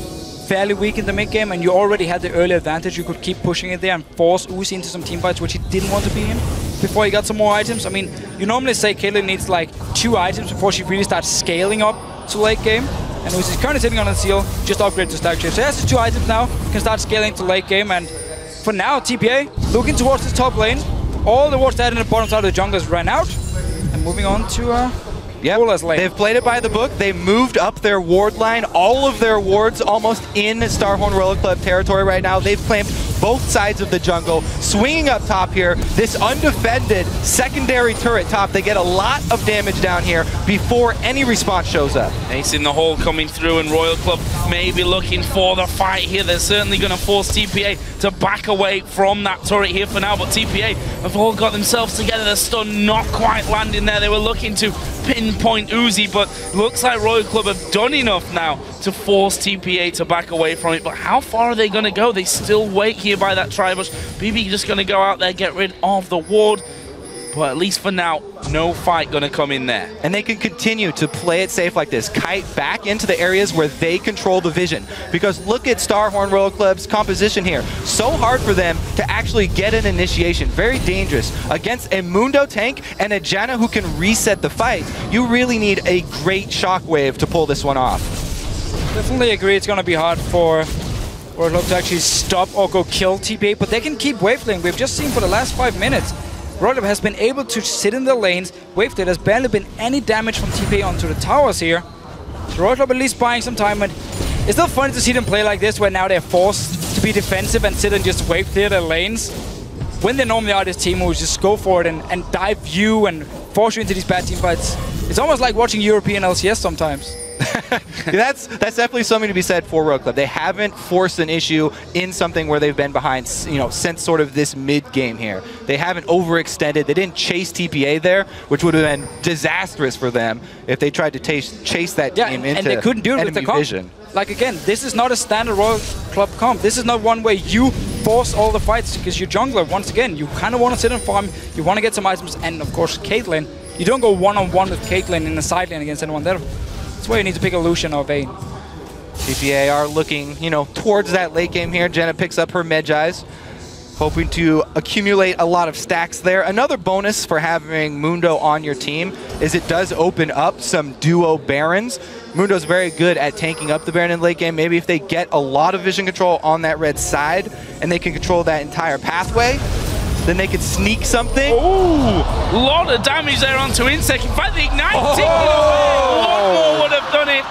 fairly weak in the mid game, and you already had the early advantage. You could keep pushing it there and force Uzi into some teamfights which he didn't want to be in before he got some more items. I mean, you normally say Caitlyn needs like 2 items before she really starts scaling up to late game, and Uzi's currently sitting on a seal, just upgrade to stack chip. So he has the 2 items now, can start scaling to late game, and for now TPA looking towards the top lane. All the wards that in the bottom side of the jungle has ran out, and moving on to they've played it by the book. They moved up their ward line. All of their wards almost in Starhorn Royal Club territory right now. They've claimed both sides of the jungle. Swinging up top here, this undefended secondary turret top. They get a lot of damage down here before any response shows up. Ace in the hole coming through, and Royal Club may be looking for the fight here. They're certainly going to force TPA to back away from that turret here for now, but TPA have all got themselves together. The stun not quite landing there. They were looking to pinpoint Uzi, but looks like Royal Club have done enough now to force TPA to back away from it. But how far are they going to go? They still wait here by that tribush. BB just going to go out there, get rid of the ward. but at least for now, no fight gonna come in there. And they can continue to play it safe like this, kite back into the areas where they control the vision. Because look at Starhorn Royal Club's composition here. So hard for them to actually get an initiation. Very dangerous. Against a Mundo tank and a Janna who can reset the fight, you really need a great shockwave to pull this one off. Definitely agree it's going to be hard for Royal Club to actually stop or go kill TPA, but they can keep waveling. We've just seen for the last 5 minutes, Royal Club has been able to sit in the lanes. Wavelet has barely been any damage from TPA onto the towers here. So Royal Club at least buying some time, and it's still funny to see them play like this, where now they're forced to be defensive and sit and just wave clear their lanes. When they normally are this team who just go for it and dive you and force you into these bad team fights. It's almost like watching European LCS sometimes. That's definitely something to be said for Royal Club. They haven't forced an issue in something where they've been behind, since sort of this mid-game here. They haven't overextended. They didn't chase TPA there, which would have been disastrous for them if they tried to chase that team into and they couldn't do it with the comp. vision. Like again, this is not a standard Royal Club comp. This is not one where you force all the fights because you're jungler. Once again, you kind of want to sit and farm. You want to get some items, and of course, Caitlyn. You don't go one-on-one with Caitlyn in the side lane against anyone there. That's why you need to pick a Lucian or Vayne. TPA are looking, towards that late game here. Janna picks up her Medjais, hoping to accumulate a lot of stacks there. Another bonus for having Mundo on your team is it does open up some duo Barons. Mundo's very good at tanking up the Baron in the late game. Maybe if they get a lot of vision control on that red side and they can control that entire pathway, then they could sneak something. Ooh, a lot of damage there onto Insec. In fact, the Ignite ticking away. One more would have done it.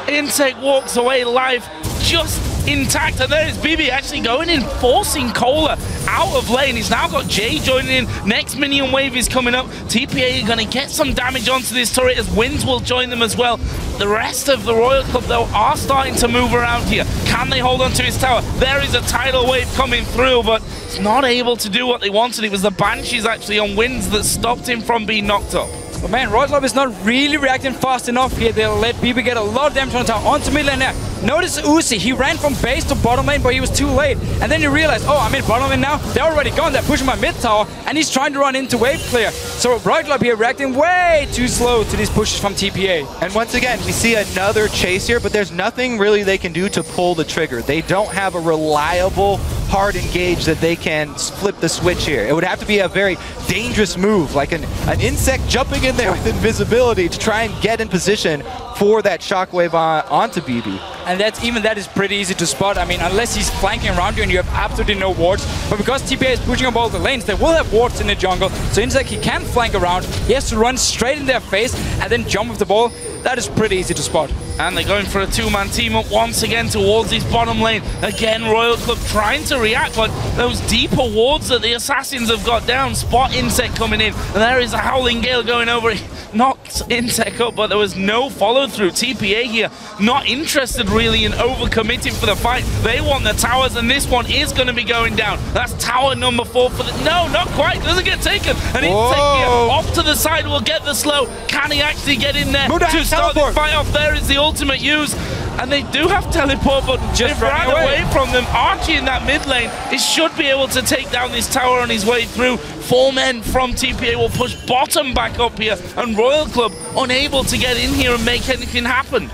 Insec walks away live, just intact. And there is BB actually going in, forcing Kohler out of lane. He's now got Jay joining in. Next minion wave is coming up. TPA are going to get some damage onto this turret as Winds will join them as well. The rest of the Royal Club, though, are starting to move around here. Can they hold on to his tower? There is a tidal wave coming through, but it's not able to do what they wanted. It was the Banshees actually on Winds that stopped him from being knocked up. But man, Royal Club is not really reacting fast enough here. They'll let BB get a lot of damage on the tower. Onto mid lane there. Notice Uzi, he ran from base to bottom lane, but he was too late. And then you realize, oh, I'm in bottom lane now. They're already gone. They're pushing my mid tower, and he's trying to run into wave clear. So Royal Club here reacting way too slow to these pushes from TPA. And once again, we see another chase here, but there's nothing really they can do to pull the trigger. They don't have a reliable hard engage that they can flip the switch here. It would have to be a very dangerous move, like an insect jumping in there with invisibility to try and get in position for that shockwave onto BB. And that is pretty easy to spot. I mean, unless he's flanking around you and you have absolutely no wards. But because TPA is pushing up all the lanes, they will have wards in the jungle. So Insect, he can flank around. He has to run straight in their face and then jump with the ball. That is pretty easy to spot. And they're going for a two-man team up once again towards his bottom lane. Again, Royal Club trying to react, but those deeper wards that the Assassins have got down. Spot Insect coming in, and there is a Howling Gale going over. Knocks Insect up, but there was no follow-through. TPA here not interested really in overcommitting for the fight. They want the towers, and this one is going to be going down. That's tower number 4 for the... No, not quite. Doesn't get taken. And Insect here off to the side will get the slow. Can he actually get in there to start the fight off? There is the ultimate use. And they do have teleport, but just ran away from them. Archie in that mid lane, he should be able to take down this tower on his way through. 4 men from TPA will push bottom back up here, and Royal Club unable to get in here and make anything happen.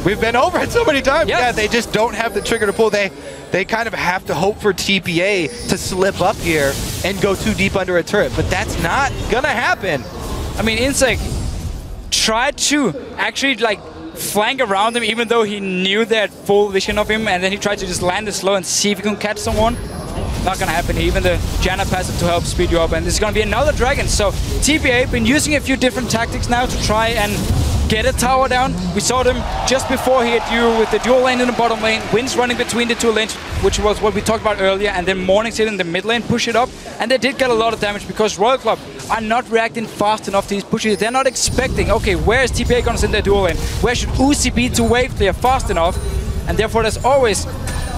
We've been over it so many times. Yes. Yeah, they just don't have the trigger to pull. They kind of have to hope for TPA to slip up here and go too deep under a turret, but that's not gonna happen. I mean, Insect tried to actually flank around him, even though he knew they had full vision of him, and then he tried to just land it slow and see if he can catch someone. Not gonna happen. Even the Janna passive to help speed you up, and this is gonna be another dragon. So TPA been using a few different tactics now to try and get a tower down. We saw them just before here with the dual lane in the bottom lane, Winds running between the two lanes, which was what we talked about earlier, and then Morning's in the mid lane, push it up, and they did get a lot of damage because Royal Club are not reacting fast enough to these pushes. They're not expecting, okay, where is TPA gonna send their dual lane? Where should Uzi be to wave clear fast enough? And therefore there's always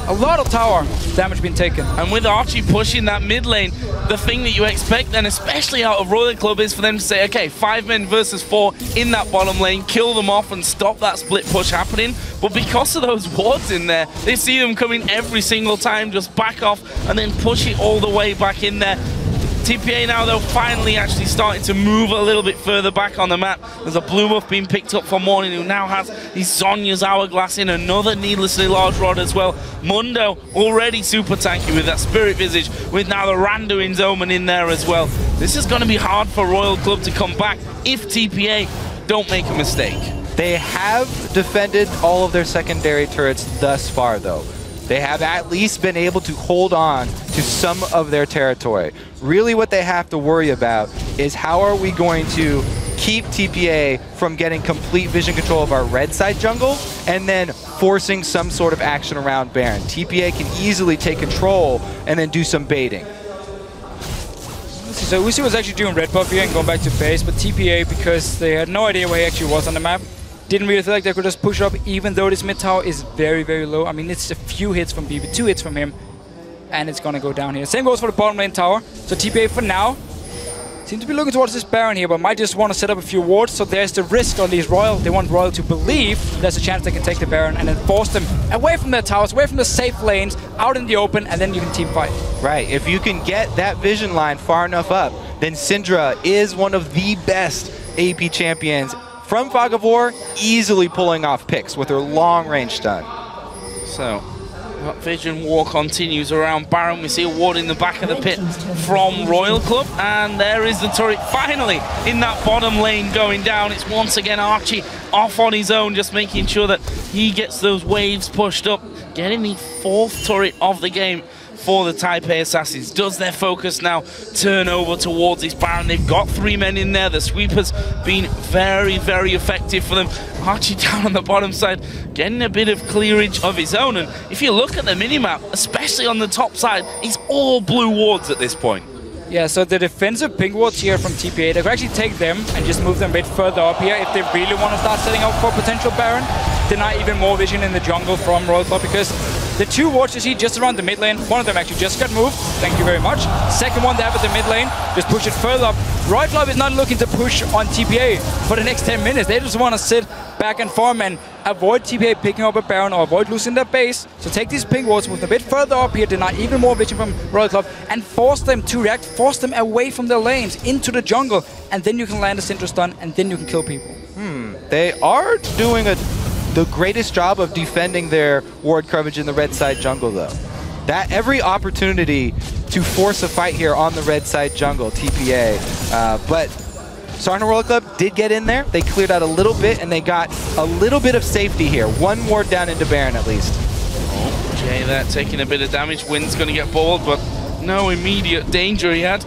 a lot of tower damage being taken. And with Archie pushing that mid lane, the thing that you expect then, especially out of Royal Club, is for them to say, okay, 5 men versus 4 in that bottom lane, kill them off and stop that split push happening. But because of those wards in there, they see them coming every single time, just back off and then push it all the way back in there. TPA now, though, finally actually starting to move a little bit further back on the map. There's a blue buff being picked up for Morning, who now has his Zhonya's Hourglass in, another needlessly large rod as well. Mundo already super tanky with that Spirit Visage, with now the Randuin's Omen in there as well. This is going to be hard for Royal Club to come back if TPA don't make a mistake. They have defended all of their secondary turrets thus far, though. They have at least been able to hold on to some of their territory. Really what they have to worry about is how are we going to keep TPA from getting complete vision control of our red side jungle and then forcing some sort of action around Baron. TPA can easily take control and then do some baiting. So Uzi was actually doing red buff here and going back to base, but TPA, because they had no idea where he actually was on the map, didn't really feel like they could just push up, even though this mid tower is very, very low. I mean, it's a few hits from BB, 2 hits from him, and it's gonna go down here. Same goes for the bottom lane tower. So TPA for now seem to be looking towards this Baron here, but might just want to set up a few wards. So there's the risk on these Royal. They want Royal to believe there's a chance they can take the Baron and then force them away from their towers, away from the safe lanes, out in the open, and then you can team fight. Right, if you can get that vision line far enough up, then Syndra is one of the best AP champions from Fog of War, easily pulling off picks with her long-range stun. So, Vision War continues around Baron. We see a ward in the back of the pit from Royal Club, and there is the turret finally in that bottom lane going down. It's once again Archie off on his own, just making sure that he gets those waves pushed up, getting the 4th turret of the game for the Taipei Assassins. Does their focus now turn over towards this Baron? They've got 3 men in there. The sweeper's been very, very effective for them. Archie down on the bottom side, getting a bit of clearage of his own. And if you look at the minimap, especially on the top side, it's all blue wards at this point. Yeah, so the defensive pink wards here from TPA, they could actually take them and just move them a bit further up here if they really want to start setting up for potential Baron. Deny even more vision in the jungle from Royal Club, because the 2 wards you see just around the mid lane, one of them actually just got moved, thank you very much. Second one they have at the mid lane, just push it further up. Royal Club is not looking to push on TPA for the next 10 minutes. They just want to sit back and farm and avoid TPA picking up a Baron or avoid losing their base. So take these pink wards, move them a bit further up here, deny even more vision from Royal Club, and force them to react, force them away from their lanes into the jungle, and then you can land a Syndra stun, and then you can kill people. They are doing the greatest job of defending their ward coverage in the red side jungle, though. That every opportunity to force a fight here on the red side jungle, TPA. But Sarna Royal Club did get in there. They cleared out a little bit, and they got a little bit of safety here. 1 ward down into Baron, at least. Oh, Jay there taking a bit of damage. Wynn's going to get balled, but no immediate danger he had.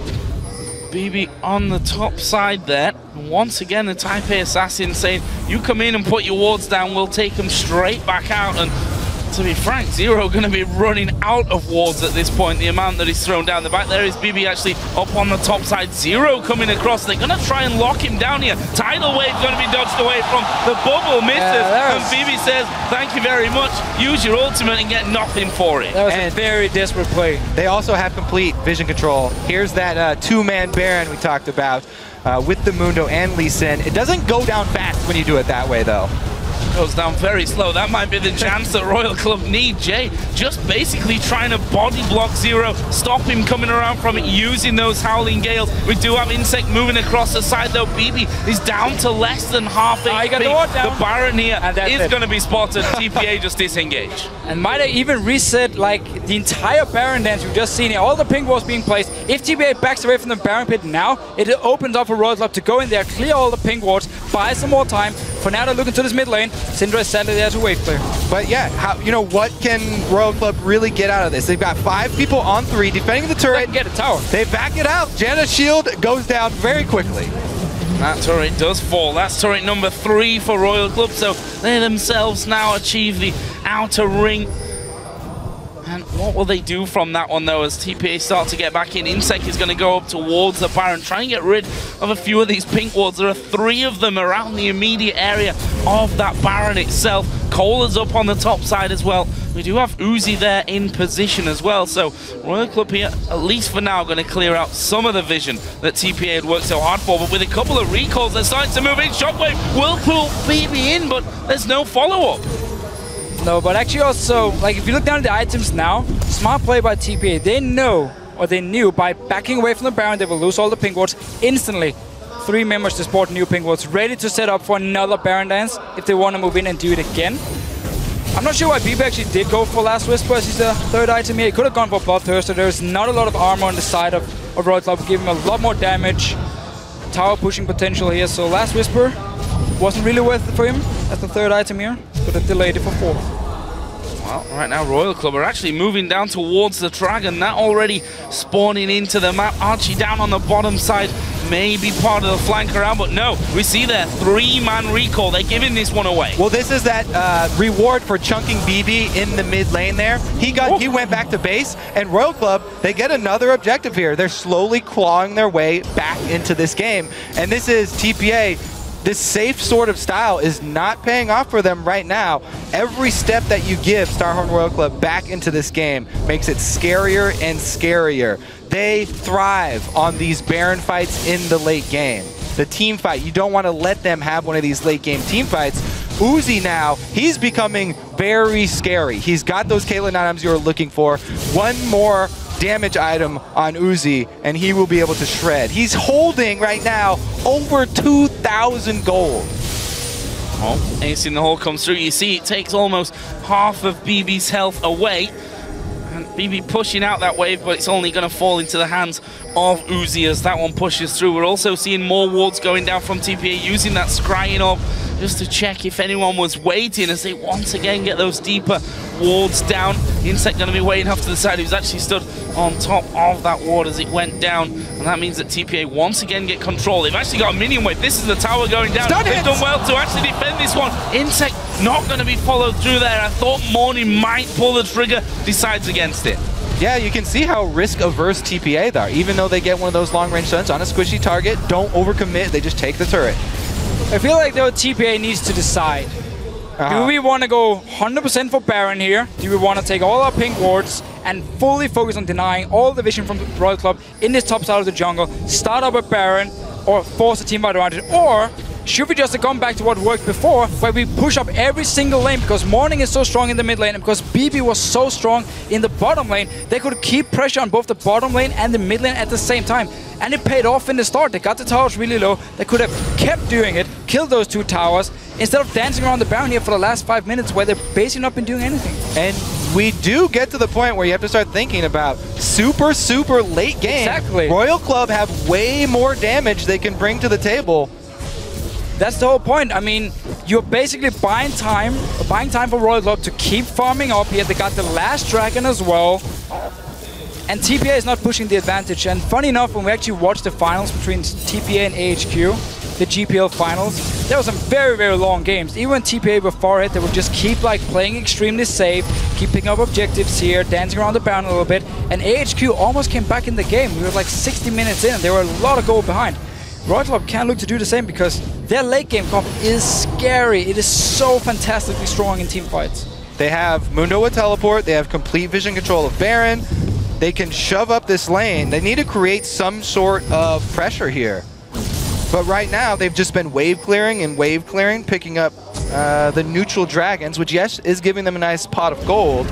BB on the top side there. And once again, the Taipei Assassin saying, you come in and put your wards down, we'll take them straight back out. And to be frank, Zero going to be running out of wards at this point, the amount that he's thrown down. The back there is BB actually up on the top side. Zero coming across. They're going to try and lock him down here. Tidal Wave going to be dodged away from the bubble. Misses. And BB says, thank you very much. Use your ultimate and get nothing for it. That was a very desperate play. They also have complete vision control. Here's that 2-man Baron we talked about with the Mundo and Lee Sin. It doesn't go down fast when you do it that way, though. Goes down very slow. That might be the chance that Royal Club need. Jay just basically trying to body block Zero, stop him coming around from it, using those Howling Gales. We do have Insect moving across the side, though. BB is down to less than half HP. The Baron here is going to be spotted. TPA just disengage. And might I even reset like the entire Baron dance we've just seen here. All the pink walls being placed. If TPA backs away from the Baron pit now, it opens up for Royal Club to go in there, clear all the pink wards, buy some more time. For now, they're looking to this mid lane. Syndra is sadly there to wave clear. But yeah, what can Royal Club really get out of this? They've got 5 people on 3 defending the turret. They can get a tower. They back it out. Janna's shield goes down very quickly. That turret does fall. That's turret number 3 for Royal Club. So they themselves now achieve the outer ring. And what will they do from that one, though, as TPA start to get back in? Insect is going to go up towards the Baron, try and get rid of a few of these pink wards. There are 3 of them around the immediate area of that Baron itself. Cola's up on the top side as well. We do have Uzi there in position as well. So Royal Club here, at least for now, going to clear out some of the vision that TPA had worked so hard for. But with a couple of recalls, they're starting to move in. Shockwave will pull BB in, but there's no follow-up. No, but actually also, like if you look down at the items now, smart play by TPA. They know or they knew by backing away from the Baron, they will lose all the pink wards instantly. 3 members to sport new pink wards, ready to set up for another Baron dance if they want to move in and do it again. I'm not sure why BB actually did go for Last Whisper as he's the 3rd item here. He could have gone for Bloodthirster. There's not a lot of armor on the side of Royal Club, giving him a lot more damage. Tower pushing potential here, so Last Whisper wasn't really worth it for him as the 3rd item here. Could have delayed it for 4th. Well, right now Royal Club are actually moving down towards the Dragon. That already spawning into the map. Archie down on the bottom side, maybe part of the flank around, but no, we see there 3-man recall. They're giving this one away. Well, this is that reward for chunking BB in the mid lane there. He went back to base, and Royal Club, they get another objective here. They're slowly clawing their way back into this game, and this is TPA. This safe sort of style is not paying off for them right now. Every step that you give Starhorn Royal Club back into this game makes it scarier and scarier. They thrive on these Baron fights in the late game. The team fight, you don't want to let them have one of these late game team fights. Uzi now, he's becoming very scary. He's got those Caitlyn items you're looking for. One more damage item on Uzi, and he will be able to shred. He's holding right now over 2,000 gold. Oh, ace in the hole comes through. You see it takes almost half of BB's health away. And BB pushing out that wave, but it's only going to fall into the hands of Uzi as that one pushes through. We're also seeing more wards going down from TPA, using that scrying orb just to check if anyone was waiting as they once again get those deeper wards down. Insect going to be waiting off to the side, who's actually stood on top of that ward as it went down. And that means that TPA once again get control. They've actually got a minion wave. This is the tower going down. They've done well to actually defend this one. Insect not going to be followed through there. I thought Morning might pull the trigger, decides against it. Yeah, you can see how risk-averse TPA they are. Even though they get one of those long-range stuns on a squishy target, don't overcommit, they just take the turret. I feel like though TPA needs to decide. Do we want to go 100% for Baron here? Do we want to take all our pink wards and fully focus on denying all the vision from the Royal Club in this top side of the jungle, start up a Baron, or force a team fight advantage? Or should we just have gone back to what worked before, where we push up every single lane because Morning is so strong in the mid lane and because BB was so strong in the bottom lane, they could keep pressure on both the bottom lane and the mid lane at the same time. And it paid off in the start. They got the towers really low. They could have kept doing it, killed those 2 towers, instead of dancing around the Baron here for the last 5 minutes where they're basically not been doing anything. And we do get to the point where you have to start thinking about super, super late game. Exactly. Royal Club have way more damage they can bring to the table. That's the whole point. I mean, you're basically buying time for Royal Club to keep farming up here. They got the last Dragon as well. And TPA is not pushing the advantage. And funny enough, when we actually watched the finals between TPA and AHQ, the GPL finals, there were some very, very long games. Even when TPA were far ahead, they would just keep like playing extremely safe, keep picking up objectives here, dancing around the Baron a little bit. And AHQ almost came back in the game. We were like 60 minutes in, and they were a lot of goal behind. Royal Club can't look to do the same because their late game comp is scary. It is so fantastically strong in team fights. They have Mundo with teleport. They have complete vision control of Baron. They can shove up this lane. They need to create some sort of pressure here. But right now, they've just been wave clearing, picking up the neutral dragons, which, yes, is giving them a nice pot of gold.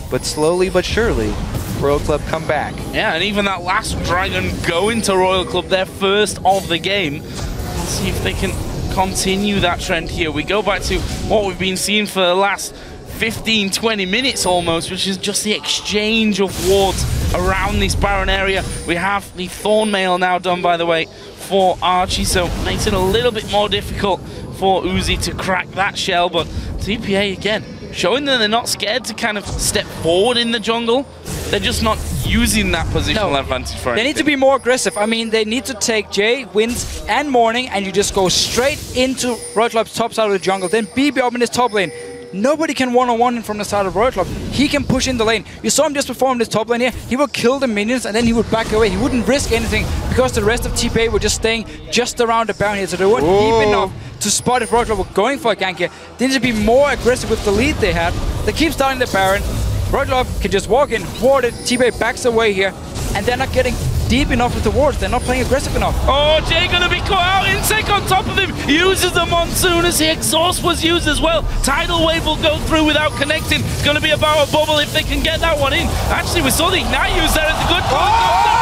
But slowly but surely, Royal Club come back. Yeah, and even that last dragon going to Royal Club, their first of the game. Let's see if they can continue that trend here. We go back to what we've been seeing for the last 15, 20 minutes almost, which is just the exchange of wards around this Baron area. We have the Thorn Mail now done, by the way, for Archie, so it makes it a little bit more difficult for Uzi to crack that shell, but TPA again, showing that they're not scared to kind of step forward in the jungle. They're just not using that positional advantage for They need to be more aggressive. I mean, they need to take Jay, Wins, and Morning, and you just go straight into Royal Club's top side of the jungle. Then BB up in his top lane. Nobody can one-on-one him from the side of Royal Club. He can push in the lane. You saw him just perform this top lane here. He would kill the minions and then he would back away. He wouldn't risk anything because the rest of TPA were just staying just around the Baron here. So they weren't deep enough to spot if Royal Club were going for a gank here. They need to be more aggressive with the lead they had. They keep starting the Baron. Royal Club can just walk in, ward it. TPA backs away here. And they're not getting deep enough with the wards. They're not playing aggressive enough. Oh, Jay gonna be caught out. Insec on top of him. Uses the Monsoon as the exhaust was used as well. Tidal Wave will go through without connecting. It's gonna be about a bubble if they can get that one in. Actually, we saw the Ignite use there as a good call.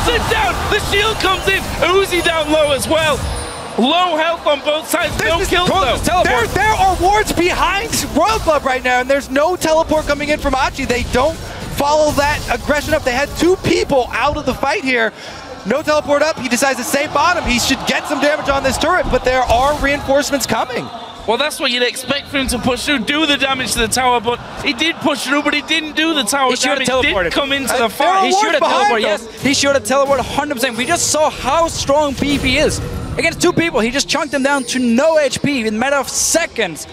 Sit down. The shield comes in. Uzi down low as well. Low health on both sides. No kills though. There are wards behind Royal Club right now, and there's no teleport coming in from Achi. They don't follow that aggression up. They had 2 people out of the fight here. No teleport up. He decides to stay bottom. He should get some damage on this turret, but there are reinforcements coming. Well, that's what you'd expect for him to push through, do the damage to the tower, but he did push through, but he didn't do the tower damage. Did come into the fight. He should have teleported, yes. He should have teleported 100%. We just saw how strong BB is. Against 2 people, he just chunked them down to no HP in a matter of seconds.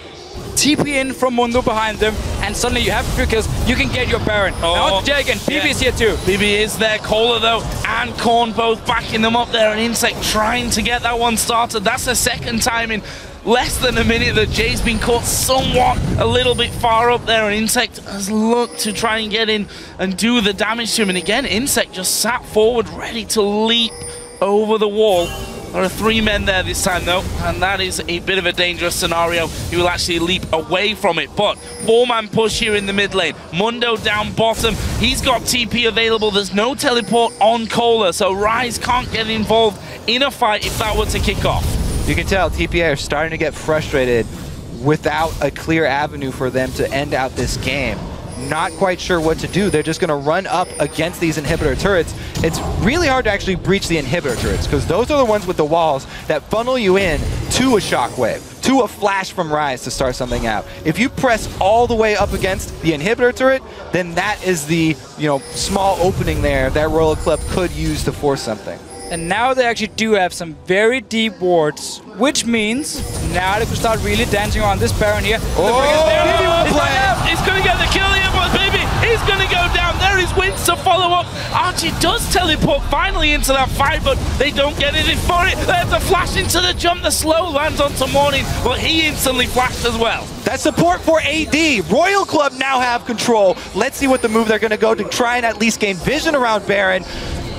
TP in from Mundo behind them, and suddenly you have 3 kills. You can get your Baron. Now it's Jay again. BB is here too. BB is there. Kohler though, and Korn both backing them up there, and Insect trying to get that one started. That's the second time in less than a minute that Jay's been caught somewhat a little bit far up there, and Insect has looked to try and get in and do the damage to him. And again, Insect just sat forward ready to leap over the wall. There are 3 men there this time though, and that is a bit of a dangerous scenario. He will actually leap away from it, but 4-man push here in the mid lane. Mundo down bottom. He's got TP available. There's no teleport on Kohler, so Rise can't get involved in a fight if that were to kick off. You can tell TPA are starting to get frustrated without a clear avenue for them to end out this game. Not quite sure what to do. They're just going to run up against these inhibitor turrets. It's really hard to actually breach the inhibitor turrets because those are the ones with the walls that funnel you in to a shockwave, to a flash from Rise to start something out. If you press all the way up against the inhibitor turret, then that is the small opening there that Royal Club could use to force something. And now they actually do have some very deep wards, which means now they can start really dancing on this Baron here. He's going to get the kill here, but baby, he's going to go down. There is Winds to follow up. Archie does teleport finally into that fight, but they don't get anything for it. They have to flash into the jump. The slow lands onto Morning, but he instantly flashed as well. That support for AD. Royal Club now have control. Let's see what the move they're going to go to try and at least gain vision around Baron.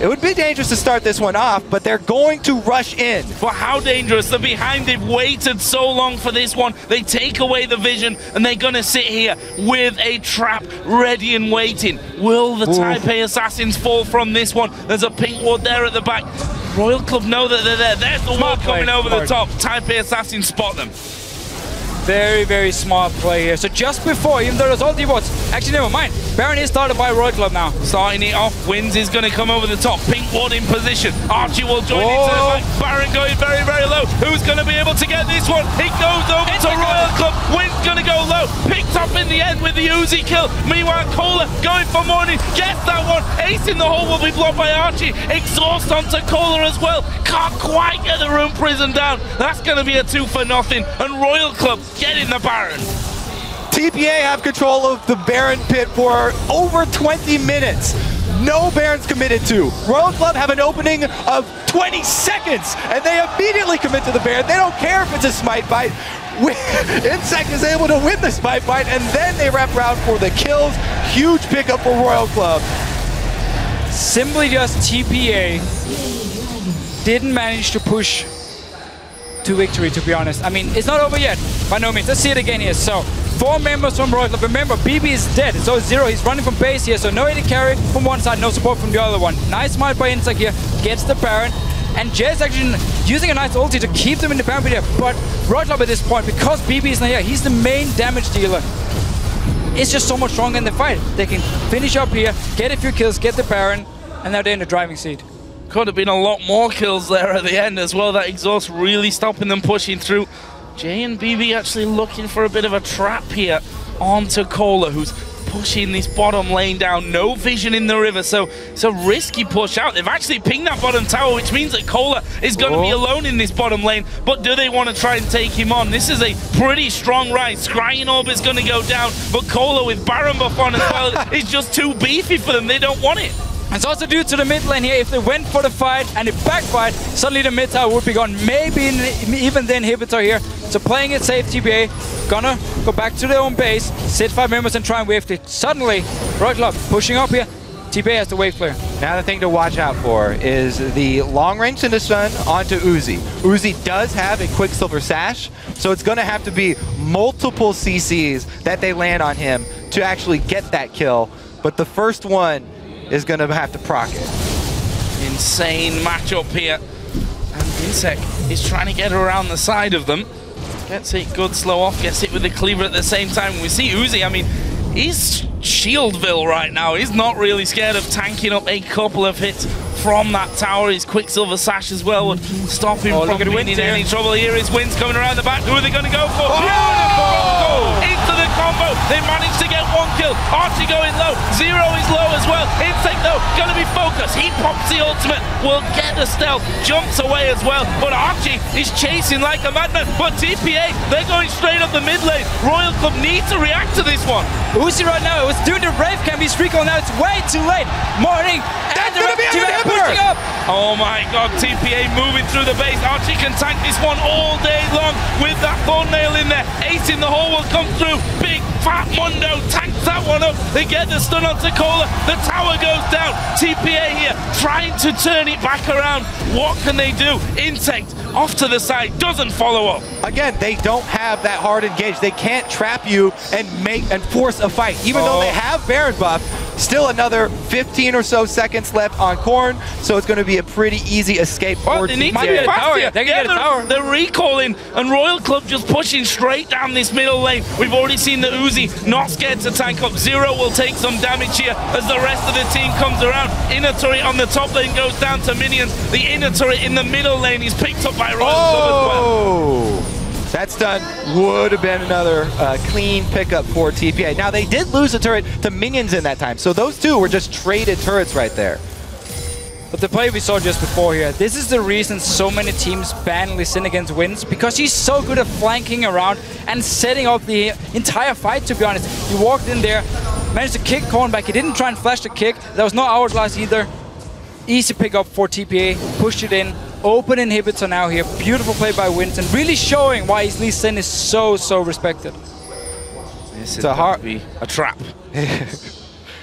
It would be dangerous to start this one off, but they're going to rush in. But how dangerous? The behind, they've waited so long for this one. They take away the vision, and they're going to sit here with a trap ready and waiting. Will the Taipei Assassins fall from this one? There's a pink ward there at the back. Royal Club know that they're there. There's the ward coming over the top. Taipei Assassins spot them. Very, very smart play here. So just before, even though there's all D-wards, actually never mind. Baron is started by Royal Club now. Starting it off, Winds is going to come over the top. Pink ward in position. Archie will join into the back. Baron going very, very low. Who's going to be able to get this one? He goes over to Royal Club. Winds going to go low. Picked up in the end with the Uzi kill. Meanwhile, Kohler going for Morning. Gets that one. Ace in the hole will be blocked by Archie. Exhaust onto Kohler as well. Can't quite get the Rune Prison down. That's going to be a 2 for nothing. And Royal Club getting the Baron. TPA have control of the Baron pit for over 20 minutes. No Barons committed to. Royal Club have an opening of 20 seconds, and they immediately commit to the Baron. They don't care if it's a smite fight. Insect is able to win the smite fight, and then they wrap around for the kills. Huge pickup for Royal Club. Simply just TPA didn't manage to push to victory, to be honest. I mean, it's not over yet, by no means. Let's see it again here. So, 4 members from Royal Club. Remember, BB is dead, so it's 0. He's running from base here, so no AD carry from one side, no support from the other one. Nice smite by Insect here, gets the Baron. And Jay's actually using a nice ulti to keep them in the Baron here. But Royal Club at this point, because BB is not here, he's the main damage dealer. It's just so much stronger in the fight. They can finish up here, get a few kills, get the Baron, and now they're in the driving seat. Could have been a lot more kills there at the end as well. That exhaust really stopping them pushing through. Jay and BB actually looking for a bit of a trap here onto Kohler, who's pushing this bottom lane down. No vision in the river, so it's a risky push out. They've actually pinged that bottom tower, which means that Kohler is going to be alone in this bottom lane. But do they want to try and take him on? This is a pretty strong Rise. Scrying Orb is going to go down, but Kohler with Baron buff on as well is just too beefy for them. They don't want it. It's also due to the mid lane here. If they went for the fight and it backfired, suddenly the mid tower would be gone. Maybe even the inhibitor here. So playing it safe, TPA gonna go back to their own base, sit 5 members and try and wave it. Suddenly, Royal Club pushing up here. TPA has the wave clear. Now the thing to watch out for is the long range into stun onto Uzi. Uzi does have a Quicksilver Sash, so it's going to have to be multiple CCs that they land on him to actually get that kill. But the first one is going to have to proc it. Insane matchup here. And Insec is trying to get around the side of them. Gets it good slow off, gets it with the cleaver at the same time. We see Uzi, I mean, he's Shieldville right now. He's not really scared of tanking up a couple of hits from that tower. His Quicksilver Sash as well would stop him from being in any trouble. Here is Wins coming around the back. Who are they going to go for? Oh! Into the combo. They managed to get one kill. Archie going low. Zero is low as well. Insec though, going to be focused. He pops the ultimate. Will get the stealth. Jumps away as well. But Archie is chasing like a madman. But TPA, they're going straight up the mid lane. Royal Club need to react to this one. Uzi right now was doing the Brave Camp. He's recall now. It's way too late. Morning. That's going to be a pushing up. Oh my god, TPA moving through the base. Archie can tank this one all day long with that Thornnail in there. Ace in the hole will come through. Big fat Mundo tanks that one up. They get the stun onto Cola. The tower goes down. TPA here trying to turn it back around. What can they do? Insect off to the side, doesn't follow up. Again, they don't have that hard engage. They can't trap you and force a fight. Even though they have Baron buff, still another 15 or so seconds left on Korn, so it's going to be a pretty easy escape for they need to get a tower. They're recalling, and Royal Club just pushing straight down this middle lane. We've already seen the Uzi not scared to tank up. Zero will take some damage here as the rest of the team comes around. Inner turret on the top lane goes down to minions. The inner turret in the middle lane is picked up by Royal Club as well. That stun would have been another clean pickup for TPA. Now, they did lose a turret to minions in that time, so those two were just traded turrets right there. But the play we saw just before here, this is the reason so many teams ban Lee Sin against Wins, because he's so good at flanking around and setting up the entire fight, to be honest. He walked in there, managed to kick Korn back. He didn't try and flash the kick. There was no hourglass either. Easy pickup for TPA, pushed it in. Open inhibitor now here. Beautiful play by Wins, and really showing why his Lee Sin is so respected. This is going to be a trap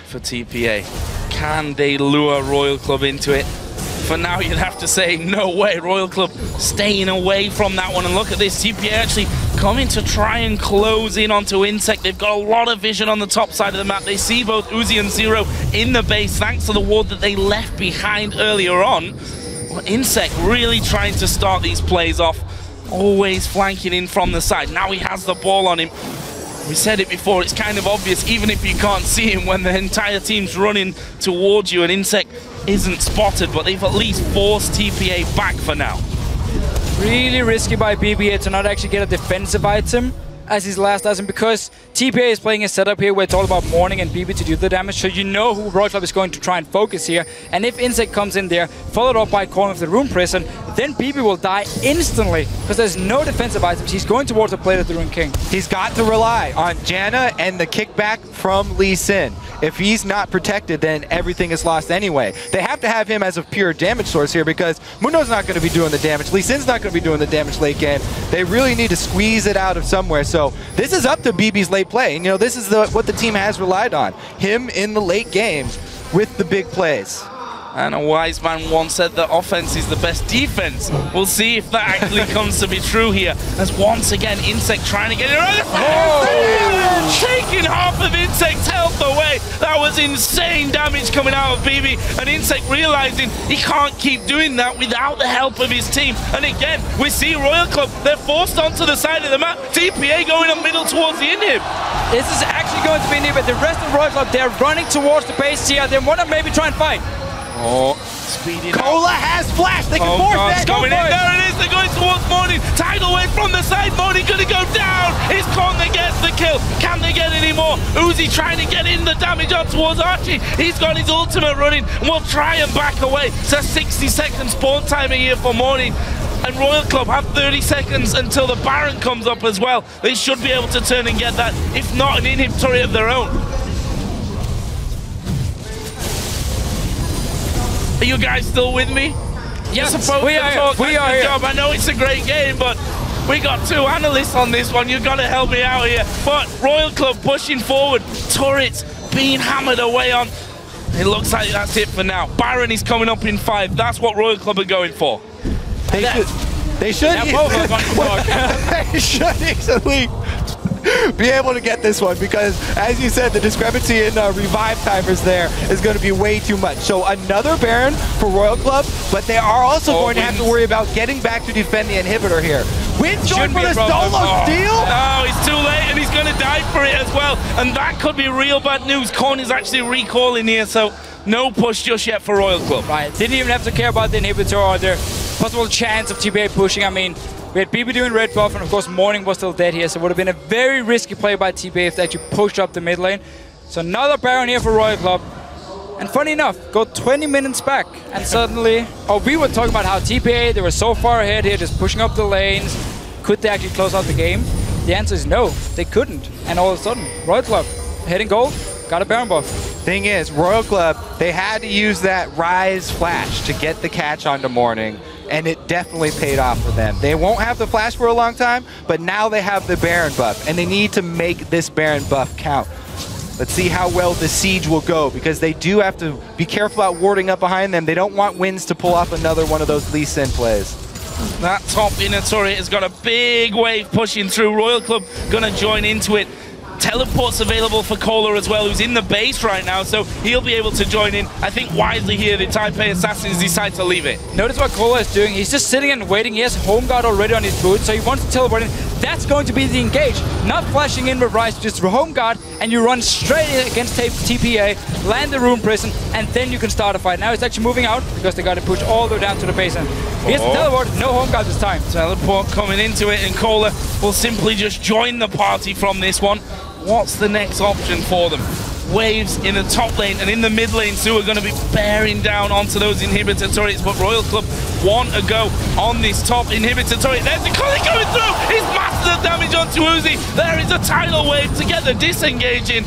for TPA. Can they lure Royal Club into it? For now, you'd have to say, no way. Royal Club staying away from that one. And look at this. TPA actually coming to try and close in onto Insect. They've got a lot of vision on the top side of the map. They see both Uzi and Zero in the base, thanks to the ward that they left behind earlier on. Well, Insect really trying to start these plays off. Always flanking in from the side. Now he has the ball on him. We said it before, it's kind of obvious, even if you can't see him, when the entire team's running towards you and Insect isn't spotted, but they've at least forced TPA back for now. Really risky by BB here to not actually get a defensive item as his last item, because TPA is playing a setup here where it's all about Morning and BB to do the damage, so you know who Royal Club is going to try and focus here. And if Insect comes in there, followed up by Korn with the Rune Prison, then BB will die instantly, because there's no defensive items. He's going towards the plate of the Rune King. He's got to rely on Janna and the kickback from Lee Sin. If he's not protected, then everything is lost anyway. They have to have him as a pure damage source here, because Mundo's not going to be doing the damage. Lee Sin's not going to be doing the damage late game. They really need to squeeze it out of somewhere. So this is up to BB's late play. And, you know, this is what the team has relied on. Him in the late game with the big plays. And a wise man once said that offense is the best defense. We'll see if that actually comes to be true here. As once again, Insect trying to get it right. Taking half of Insect's health away. That was insane damage coming out of BB. And Insect realizing he can't keep doing that without the help of his team. And again, we see Royal Club. They're forced onto the side of the map. TPA going up middle towards the inhib. This is actually going to be inhib. The rest of Royal Club, they're running towards the base here. They want to maybe try and fight. Oh, speeding Cola has flash. They can force that. Coming in. There it is. They're going towards Morning. Tidal wave from the side. Morning going to go down. It's Korn that gets the kill. Can they get any more? Uzi trying to get in the damage on towards Archie. He's got his ultimate running and will try and back away. So 60-second spawn timing here for Morning. And Royal Club have 30 seconds until the Baron comes up as well. They should be able to turn and get that, if not an inhib turret of their own. Are you guys still with me? Yes, we are here. Job. I know it's a great game, but we got two analysts on this one. You've got to help me out here. But Royal Club pushing forward. Turrets being hammered away on. It looks like that's it for now. Baron is coming up in 5. That's what Royal Club are going for. They should easily be able to get this one because, as you said, the discrepancy in revive timers there is going to be way too much. So another Baron for Royal Club, but they are also going to have to worry about getting back to defend the inhibitor here. Wind's going for the solo steal? No, he's too late and he's going to die for it as well. And that could be real bad news. Korn is actually recalling here, so no push just yet for Royal Club. Right, didn't even have to care about the inhibitor or the possible chance of TPA pushing. I mean, we had BB doing red buff, and of course Morning was still dead here, so it would have been a very risky play by TPA if they actually pushed up the mid lane. So another Baron here for Royal Club. And funny enough, go 20 minutes back, and suddenly... Oh, we were talking about how TPA, they were so far ahead here, just pushing up the lanes. Could they actually close out the game? The answer is no, they couldn't. And all of a sudden, Royal Club, heading gold, got a Baron buff. Thing is, Royal Club, they had to use that Rise flash to get the catch onto Morning, and it definitely paid off for them. They won't have the flash for a long time, but now they have the Baron buff, and they need to make this Baron buff count. Let's see how well the siege will go, because they do have to be careful about warding up behind them. They don't want Winds to pull off another one of those Lee Sin plays. That top inner turret has got a big wave pushing through. Royal Club gonna join into it. Teleport's available for Kohler as well, who's in the base right now, so he'll be able to join in. I think wisely here, the Taipei Assassins decide to leave it. Notice what Kohler is doing. He's just sitting and waiting. He has Home Guard already on his boot, so he wants to teleport in. That's going to be the engage. Not flashing in with Rise, just Home Guard, and you run straight in against TPA, land the Rune Prison, and then you can start a fight. Now he's actually moving out, because they got to push all the way down to the base. And here's the teleport, no Home Guard this time. Teleport coming into it, and Kohler will simply just join the party from this one. What's the next option for them? Waves in the top lane and in the mid lane too are going to be bearing down onto those inhibitor turrets, but Royal Club want to go on this top inhibitor turret. There's the Cully coming through! He's mastered the damage onto Uzi. There is a tidal wave together, disengaging.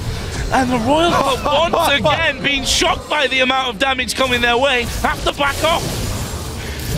And the Royal Club once again being shocked by the amount of damage coming their way, have to back off.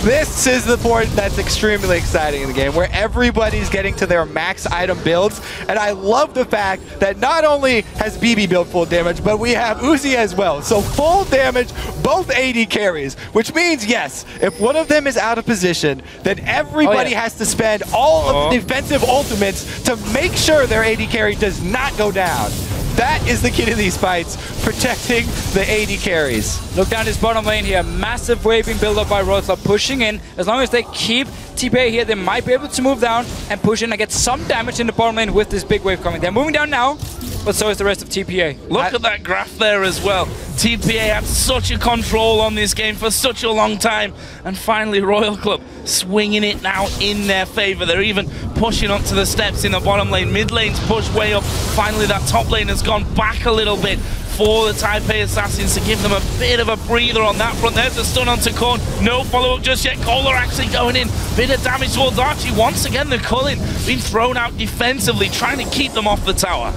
This is the point that's extremely exciting in the game, where everybody's getting to their max item builds, and I love the fact that not only has BB built full damage, but we have Uzi as well. So full damage, both AD carries, which means, yes, if one of them is out of position, then everybody has to spend all of the defensive ultimates to make sure their AD carry does not go down. That is the key to these fights, protecting the AD carries. Look down his bottom lane here. Massive wave being built up by Royal Club, pushing in. As long as they keep TPA here, they might be able to move down and push in and get some damage in the bottom lane with this big wave coming. They're moving down now, but so is the rest of TPA. Look at that graph there as well. TPA had such a control on this game for such a long time, and finally Royal Club swinging it now in their favor. They're even pushing onto the steps in the bottom lane. Mid lane's pushed way up. Finally that top lane has gone back a little bit for the Taipei Assassins to give them a bit of a breather on that front. There's the stun onto Korn. No follow-up just yet. Kohler actually going in. Bit of damage towards Archie. Once again, the Cullen being thrown out defensively, trying to keep them off the tower.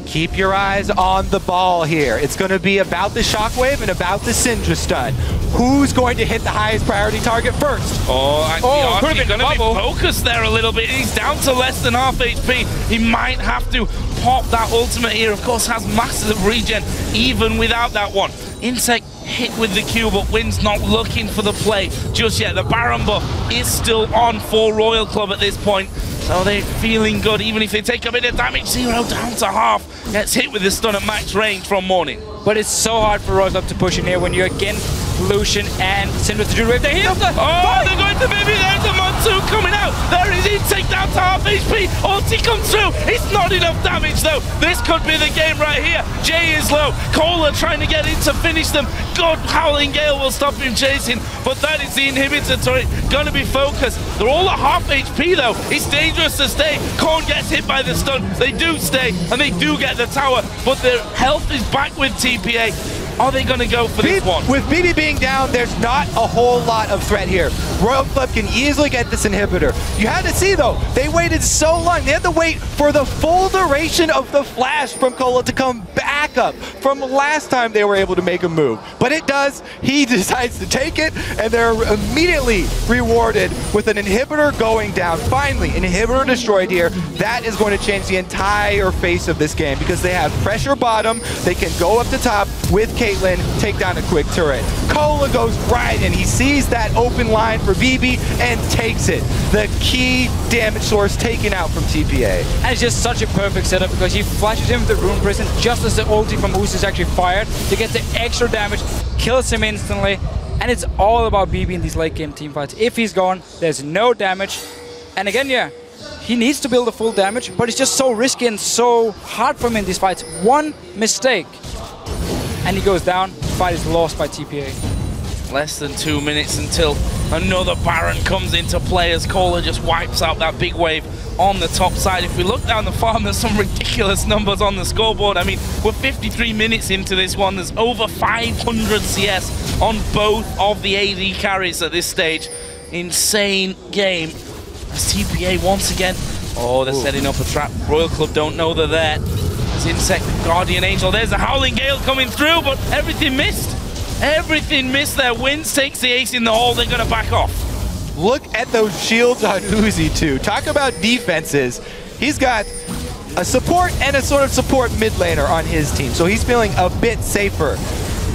Keep your eyes on the ball here. It's going to be about the Shockwave and about the Syndra stun. Who's going to hit the highest priority target first? Archie's going to be focused there a little bit. He's down to less than half HP. He might have to pop that ultimate here. Of course, has massive regen even without that one. Insect hit with the Q, but Wind's not looking for the play just yet. The Baron buff is still on for Royal Club at this point, so they're feeling good. Even if they take a bit of damage, 0 down to half. Gets hit with the stun at max range from Morning. But it's so hard for Royal Club to push in here when you're against Lucian and Syndra to do wave. They hit the they're going to Baby. There's the Monsoon coming out. There is Insect down to half HP. Ulti comes through. It's not enough damage though. This could be the game right here. Jay is low. Kohler trying to get in to finish them. Good Howling Gale will stop him chasing, but that is the inhibitor turret. Going to be focused. They're all at half HP though. It's dangerous to stay. Korn gets hit by the stun. They do stay and they do get the tower, but their health is back with TPA. Are they going to go for this one? With BB being down, there's not a whole lot of threat here. Royal Club can easily get this inhibitor. You had to see, though, they waited so long. They had to wait for the full duration of the flash from Kohler to come back up. from last time they were able to make a move. But it does. He decides to take it, and they're immediately rewarded with an inhibitor going down. Finally, an inhibitor destroyed here. That is going to change the entire face of this game because they have pressure bottom. They can go up the top with Caitlyn, take down a quick turret. Cola goes right in. He sees that open line for BB and takes it. The key damage source taken out from TPA. And it's just such a perfect setup because he flashes him with the Rune Prison just as the ulti from Uzi is actually fired to get the extra damage, kills him instantly, and it's all about BB in these late game team fights. If he's gone, there's no damage. And again, yeah, he needs to build the full damage, but it's just so risky and so hard for him in these fights. One mistake, and he goes down. The fight is lost by TPA. Less than 2 minutes until another Baron comes into play as Cola just wipes out that big wave on the top side. If we look down the farm, there's some ridiculous numbers on the scoreboard. I mean, we're 53 minutes into this one. There's over 500 CS on both of the AD carries at this stage. Insane game. As TPA once again, oh, they're setting up a trap. Royal Club don't know they're there. There's Insect, Guardian Angel. There's a Howling Gale coming through, but everything missed. Everything missed there. Wins takes the ace in the hole. They're going to back off. Look at those shields on Uzi too. Talk about defenses. He's got a support and a sort of support mid laner on his team, so he's feeling a bit safer.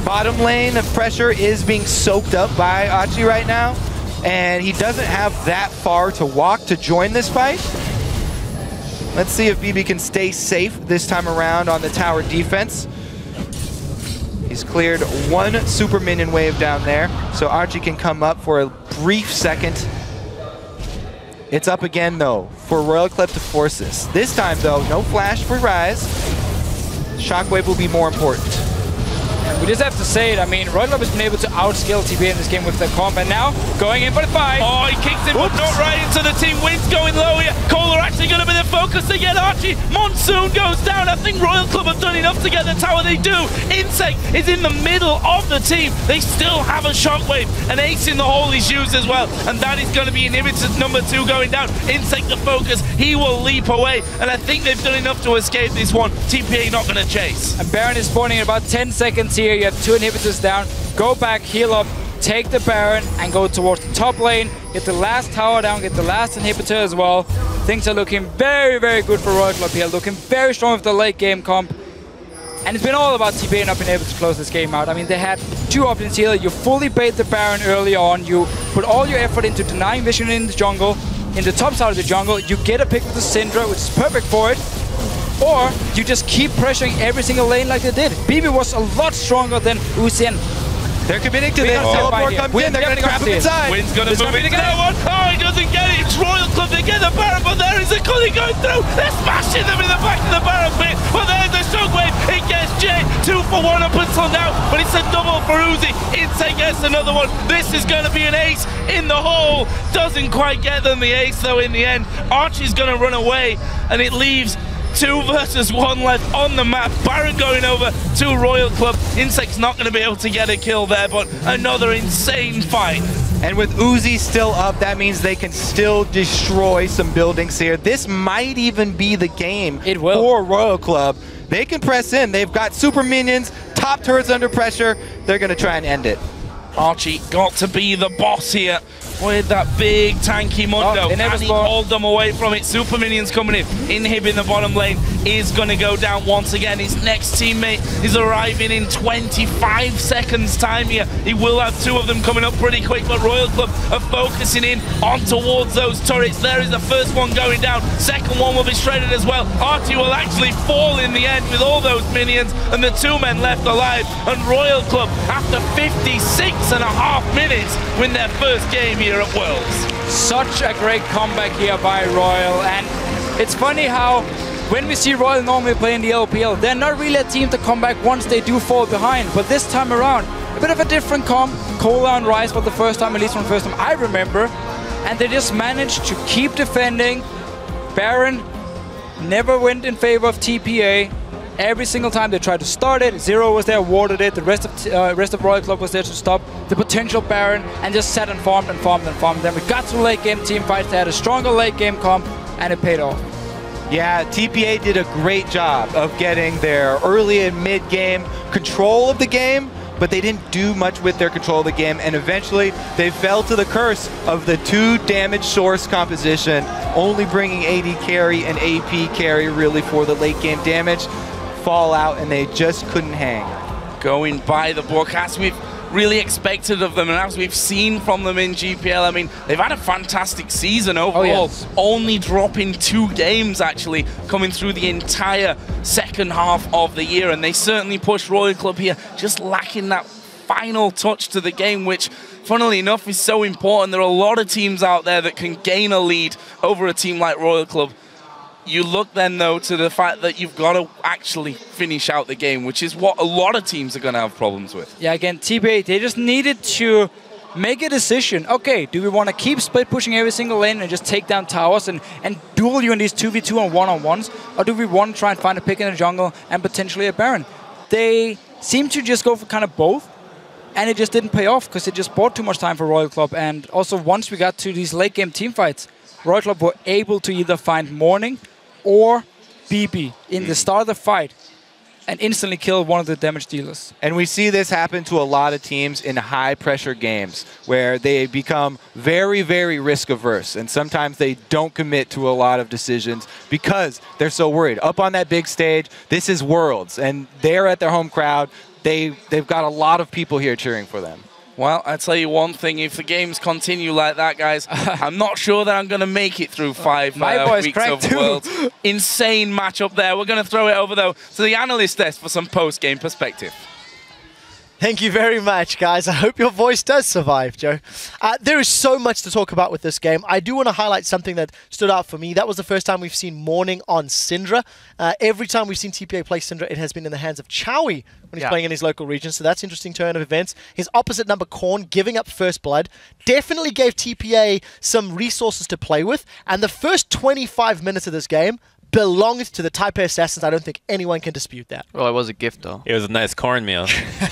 Bottom lane of pressure is being soaked up by Achi right now, and he doesn't have that far to walk to join this fight. Let's see if BB can stay safe this time around on the tower defense. He's cleared one super minion wave down there, so Archie can come up for a brief second. It's up again, though, for Royal Club to force this. This time, though, no flash for Ryze. Shockwave will be more important. We just have to say it. I mean, Royal Club has been able to outskill TPA in this game with the comp, and now going in for the fight. Oh, he kicks him, but not right into the team. Wind's going low here. Cola actually going to be the focus to get Archie. Monsoon goes down. I think Royal Club have done enough to get the tower. They do. Insect is in the middle of the team. They still have a Shockwave. An ace in the hole is used as well, and that is going to be inhibitor number 2 going down. Insect the focus. He will leap away, and I think they've done enough to escape this one. TPA not going to chase. And Baron is spawning in about 10 seconds here. You have 2 inhibitors down. Go back, heal up, take the Baron, and go towards the top lane. Get the last tower down, get the last inhibitor as well. Things are looking very, very good for Royal Club here. Looking very strong with the late game comp. And it's been all about TPA not being able to close this game out. I mean, they had 2 options here. You fully bait the Baron early on. You put all your effort into denying vision in the jungle. In the top side of the jungle, you get a pick with the Syndra, which is perfect for it. Or you just keep pressuring every single lane like they did. BB was a lot stronger than Uzi. They're committing to this. Teleport comes in. They're going to trap him inside. Wind's going to move into that one. Oh, he doesn't get it. It's Royal Club. They get the Baron, but there is a Cully going through. They're smashing them in the back of the Baron pit. But there's the Shockwave. It gets Jay. 2 for 1 up until now. But it's a double for Uzi. Insect gets another one. This is going to be an ace in the hole. Doesn't quite get them the ace, though, in the end. Archie's going to run away, and it leaves 2 versus 1 left on the map. Baron going over to Royal Club. Insect's not going to be able to get a kill there, but another insane fight. And with Uzi still up, that means they can still destroy some buildings here. This might even be the game for Royal Club. They can press in. They've got super minions, top turrets under pressure. They're going to try and end it. Archie got to be the boss here with that big tanky Mundo. Can he hold them away from it? Super minions coming in, inhibiting the bottom lane. Is going to go down once again. His next teammate is arriving in 25 seconds time here. He will have 2 of them coming up pretty quick, but Royal Club are focusing in on towards those turrets. There is the first one going down. Second one will be shredded as well. Archie will actually fall in the end with all those minions and the 2 men left alive. And Royal Club, after 56.5 minutes, win their first game here at Worlds. Such a great comeback here by Royal, and it's funny how when we see Royal normally play in the LPL, they're not really a team to come back once they do fall behind, but this time around, a bit of a different comp. Cola and Ryze for the first time, at least from the first time I remember, and they just managed to keep defending. Baron never went in favor of TPA. Every single time they tried to start it, Zero was there, warded it. The rest of Royal Club was there to stop the potential Baron, and just sat and farmed and farmed and farmed. Then we got to late game team fights. They had a stronger late game comp, and it paid off. Yeah, TPA did a great job of getting their early and mid-game control of the game, but they didn't do much with their control of the game, and eventually they fell to the curse of the 2 damage source composition, only bringing AD carry and AP carry really for the late game damage, fall out, and they just couldn't hang. Going by the book as we've really expected of them, and as we've seen from them in GPL, I mean, they've had a fantastic season overall, only dropping 2 games actually, coming through the entire second half of the year, and they certainly pushed Royal Club here, just lacking that final touch to the game, which, funnily enough, is so important. There are a lot of teams out there that can gain a lead over a team like Royal Club. You look then, though, to the fact that you've got to actually finish out the game, which is what a lot of teams are going to have problems with. Yeah, again, TPA, they just needed to make a decision. Okay, do we want to keep split pushing every single lane and just take down towers and duel you in these 2v2 and one-on-ones? Or do we want to try and find a pick in the jungle and potentially a Baron? They seem to just go for kind of both, and it just didn't pay off because it just bought too much time for Royal Club. And also, once we got to these late-game team fights, Royal Club were able to either find Morning or BB in the start of the fight and instantly kill one of the damage dealers. And we see this happen to a lot of teams in high-pressure games where they become very, very risk-averse, and sometimes they don't commit to a lot of decisions because they're so worried. Up on that big stage, this is Worlds, and they're at their home crowd. They've got a lot of people here cheering for them. Well, I tell you one thing, if the games continue like that, guys, I'm not sure that I'm going to make it through 5 weeks of Worlds. Insane matchup there. We're going to throw it over, though, to the analyst desk for some post-game perspective. Thank you very much, guys. I hope your voice does survive, Joe. There is so much to talk about with this game. I do want to highlight something that stood out for me. That was the first time we've seen Morning on Syndra. Every time we've seen TPA play Syndra, it has been in the hands of Chowie when he's playing in his local region. So that's an interesting turn of events. His opposite number, Korn, giving up first blood, definitely gave TPA some resources to play with. And the first 25 minutes of this game belonged to the Taipei Assassins. I don't think anyone can dispute that. Well, it was a gift, though. It was a nice cornmeal.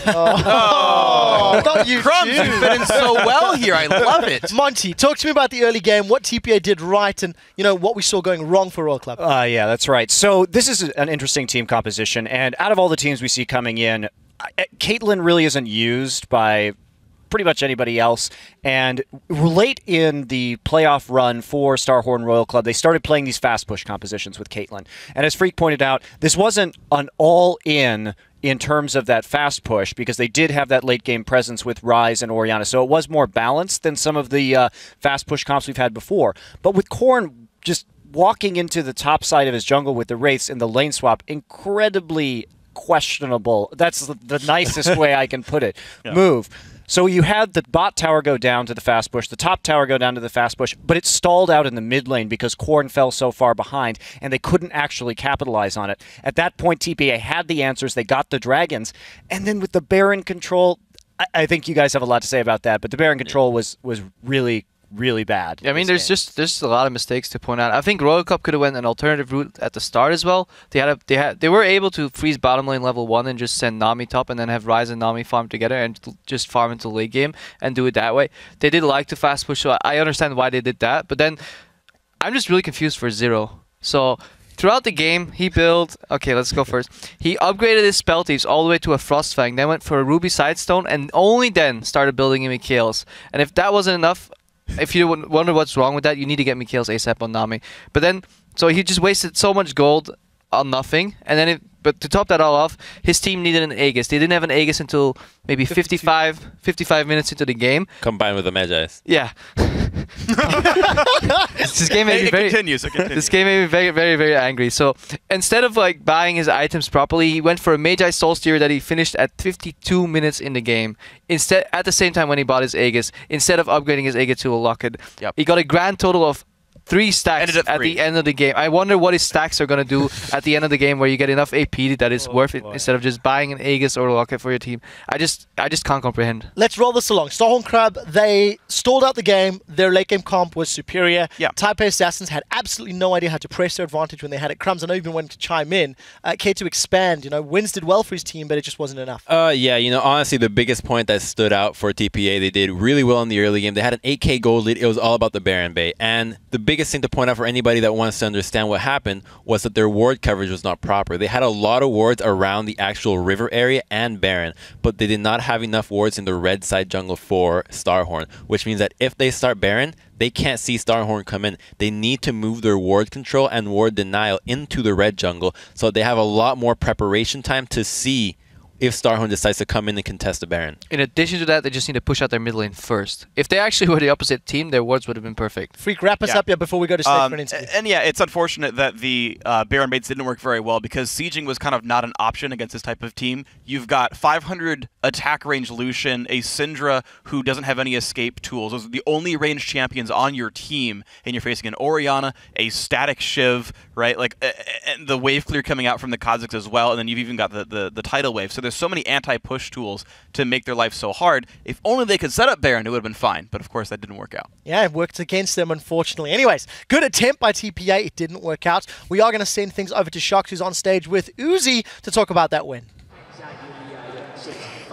Not you, Crumbs, you fit in so well here. I love it. Monty, talk to me about the early game, what TPA did right, and what we saw going wrong for Royal Club. Yeah, that's right. So this is an interesting team composition, and out of all the teams we see coming in, Caitlyn really isn't used by pretty much anybody else. And late in the playoff run for Starhorn Royal Club, they started playing these fast push compositions with Caitlyn. And as Freak pointed out, this wasn't an all-in in terms of that fast push, because they did have that late game presence with Ryze and Orianna. So it was more balanced than some of the fast push comps we've had before. But with Korn just walking into the top side of his jungle with the Wraiths in the lane swap, incredibly questionable. That's the nicest way I can put it. Yeah. Move. So you had the bot tower go down to the fast push, the top tower go down to the fast push, but it stalled out in the mid lane because Korn fell so far behind, and they couldn't actually capitalize on it. At that point, TPA had the answers. They got the dragons. And then with the Baron control, I think you guys have a lot to say about that, but the Baron control was really bad. Yeah, I mean, there's just a lot of mistakes to point out. I think Royal Cup could have went an alternative route at the start as well. They were able to freeze bottom lane level 1 and just send Nami top, and then have Ryze and Nami farm together and just farm into late game and do it that way. They did like to fast push, so I understand why they did that. But then I'm just really confused for Zero. So throughout the game, he built... Okay, let's go first. He upgraded his spell thieves all the way to a Frostfang, then went for a Ruby Sidestone, and only then started building in Mikhail's. And if that wasn't enough... If you wonder what's wrong with that, you need to get Mikhail's ASAP on Nami. But then, so he just wasted so much gold on nothing. And then, but to top that all off, his team needed an Aegis. They didn't have an Aegis until maybe 55 minutes into the game. Combined with the Magi's. Yeah. This game made me very... This game made me very, very, very angry. So instead of like buying his items properly, he went for a Magi Soulsteer that he finished at 52 minutes in the game. Instead, at the same time when he bought his Aegis, instead of upgrading his Aegis to a Locket, he got a grand total of 3 stacks at the end of the game. I wonder what his stacks are going to do at the end of the game, where you get enough AP that is worth it instead of just buying an Aegis or a Locket for your team. I just can't comprehend. Let's roll this along. Starhorn Crab, they stalled out the game. Their late game comp was superior. Taipei Assassins had absolutely no idea how to press their advantage when they had it. Crumbs, I know you've been wanting to chime in. Care to expand? Wins did well for his team, but it just wasn't enough. Yeah, honestly, the biggest point that stood out for TPA, they did really well in the early game. They had an 8K gold lead. It was all about the Baron bait. And the big biggest thing to point out for anybody that wants to understand what happened was that their ward coverage was not proper. They had a lot of wards around the actual river area and Baron, but they did not have enough wards in the red side jungle for Starhorn, which means that if they start Baron, they can't see Starhorn come in. They need to move their ward control and ward denial into the red jungle, so they have a lot more preparation time to see if Starhorn decides to come in and contest the Baron. In addition to that, they just need to push out their mid lane first. If they actually were the opposite team, their wards would have been perfect. Freak, wrap us up here before we go to stage and yeah, it's unfortunate that the Baron mates didn't work very well because sieging was kind of not an option against this type of team. You've got 500 attack range Lucian, a Syndra who doesn't have any escape tools. Those are the only ranged champions on your team, and you're facing an Orianna, a static Shiv, right? Like and the wave clear coming out from the Kazakhs as well, and then you've even got the tidal wave. So there's so many anti-push tools to make their life so hard. If only they could set up Baron, it would have been fine. But of course, that didn't work out. Yeah, it worked against them, unfortunately. Anyways, good attempt by TPA. It didn't work out. We are going to send things over to Shox, who's on stage with Uzi to talk about that win.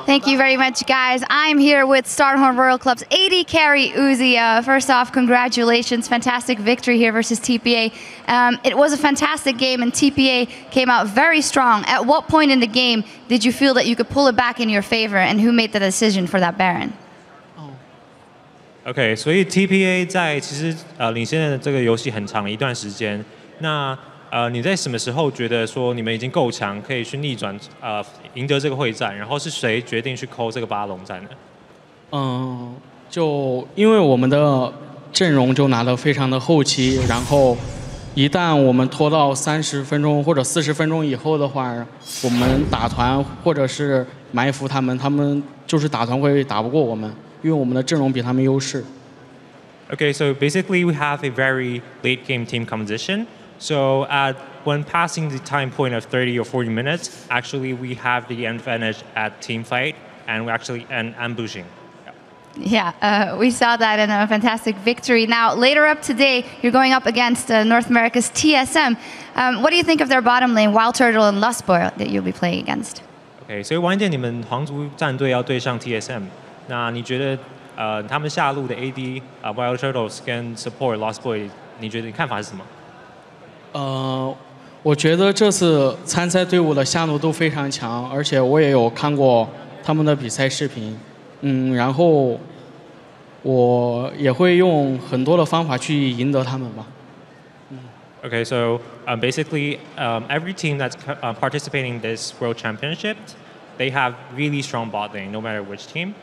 Thank you very much, guys. I'm here with Starhorn Royal Club's AD carry, Uzi. First off, congratulations. Fantastic victory here versus TPA. It was a fantastic game, and TPA came out very strong. At what point in the game did you feel that you could pull it back in your favor, and who made the decision for that Baron? OK， 所以 TPA 在其实领先的这个游戏很长一段时间。那你在什么时候觉得说你们已经够强，可以去逆转赢得这个会战？然后是谁决定去抠这个巴龙战的？就因为我们的阵容就拿得非常的后期，然后一旦我们拖到30分钟或者40分钟以后的话，我们打团或者是埋伏他们就是打团会打不过我们，因为我们的阵容比他们优势。Okay, so basically we have a very late game team composition. So when passing the time point of 30 or 40 minutes, actually we have the advantage at team fight and ambushing. Yeah, we saw that in a fantastic victory. Now, later up today, you're going up against North America's TSM. What do you think of their bottom lane, Wild Turtle and Lustboy, that you'll be playing against? Okay, 所以晚一点你们皇族战队要对上 TSM， 那你觉得他们下路的 AD Wild Turtles 跟 Support Lustboy， 你觉得看法是什么？我觉得这次参赛队伍的下路都非常强，而且我也有看过他们的比赛视频，然后我也会用很多的方法去赢得他们吧。Okay, so basically every team that's participating in this World Championship, they have really strong bot lane, no matter which team.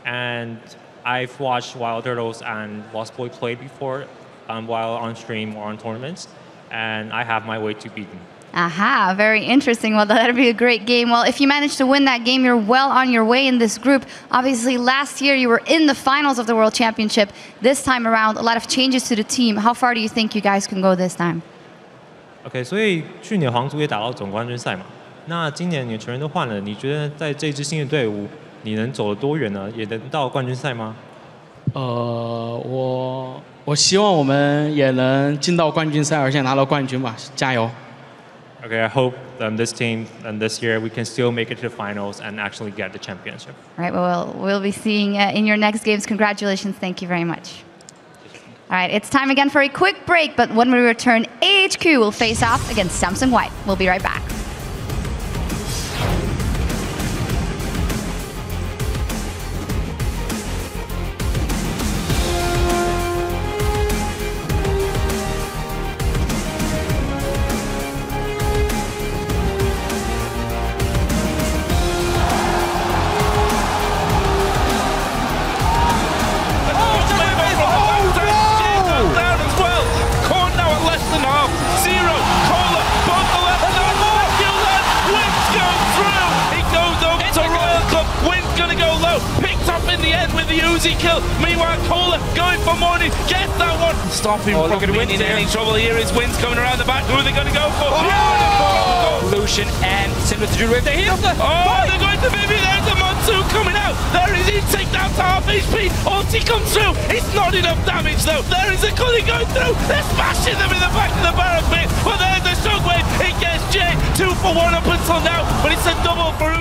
And I've watched Wild Turtles and Lustboy play before while on stream or on tournaments, and I have my way to beat them. Aha, very interesting. Well, that'll be a great game. Well, if you manage to win that game, you're well on your way in this group. Obviously, last year you were in the finals of the World Championship. This time around, a lot of changes to the team. How far do you think you guys can go this time? Okay, 所以去年皇族也打到总冠军赛嘛。那今年你全员都换了，你觉得在这支新的队伍，你能走得多远呢？也能到冠军赛吗？我希望我们也能进到冠军赛，而且拿到冠军吧，加油！ Okay, I hope this team and this year we can still make it to the finals and actually get the championship. All right, well, we'll be seeing in your next games. Congratulations. Thank you very much. All right, it's time again for a quick break, but when we return, AHQ will face off against Samsung White. We'll be right back. Stop him from being in any trouble. Here is Wins coming around the back. Who are they going to go for? Beautiful! Lucian and Syndra to Druid. They hit the they're going to Vivi. There's a Monsoon coming out. There is Insect down to half HP. Ulti comes through. It's not enough damage though. There is a Cully going through. They're smashing them in the back of the barrack pit. But there's a Shockwave. It gets Jay. 2 for 1 up until now. But it's a double for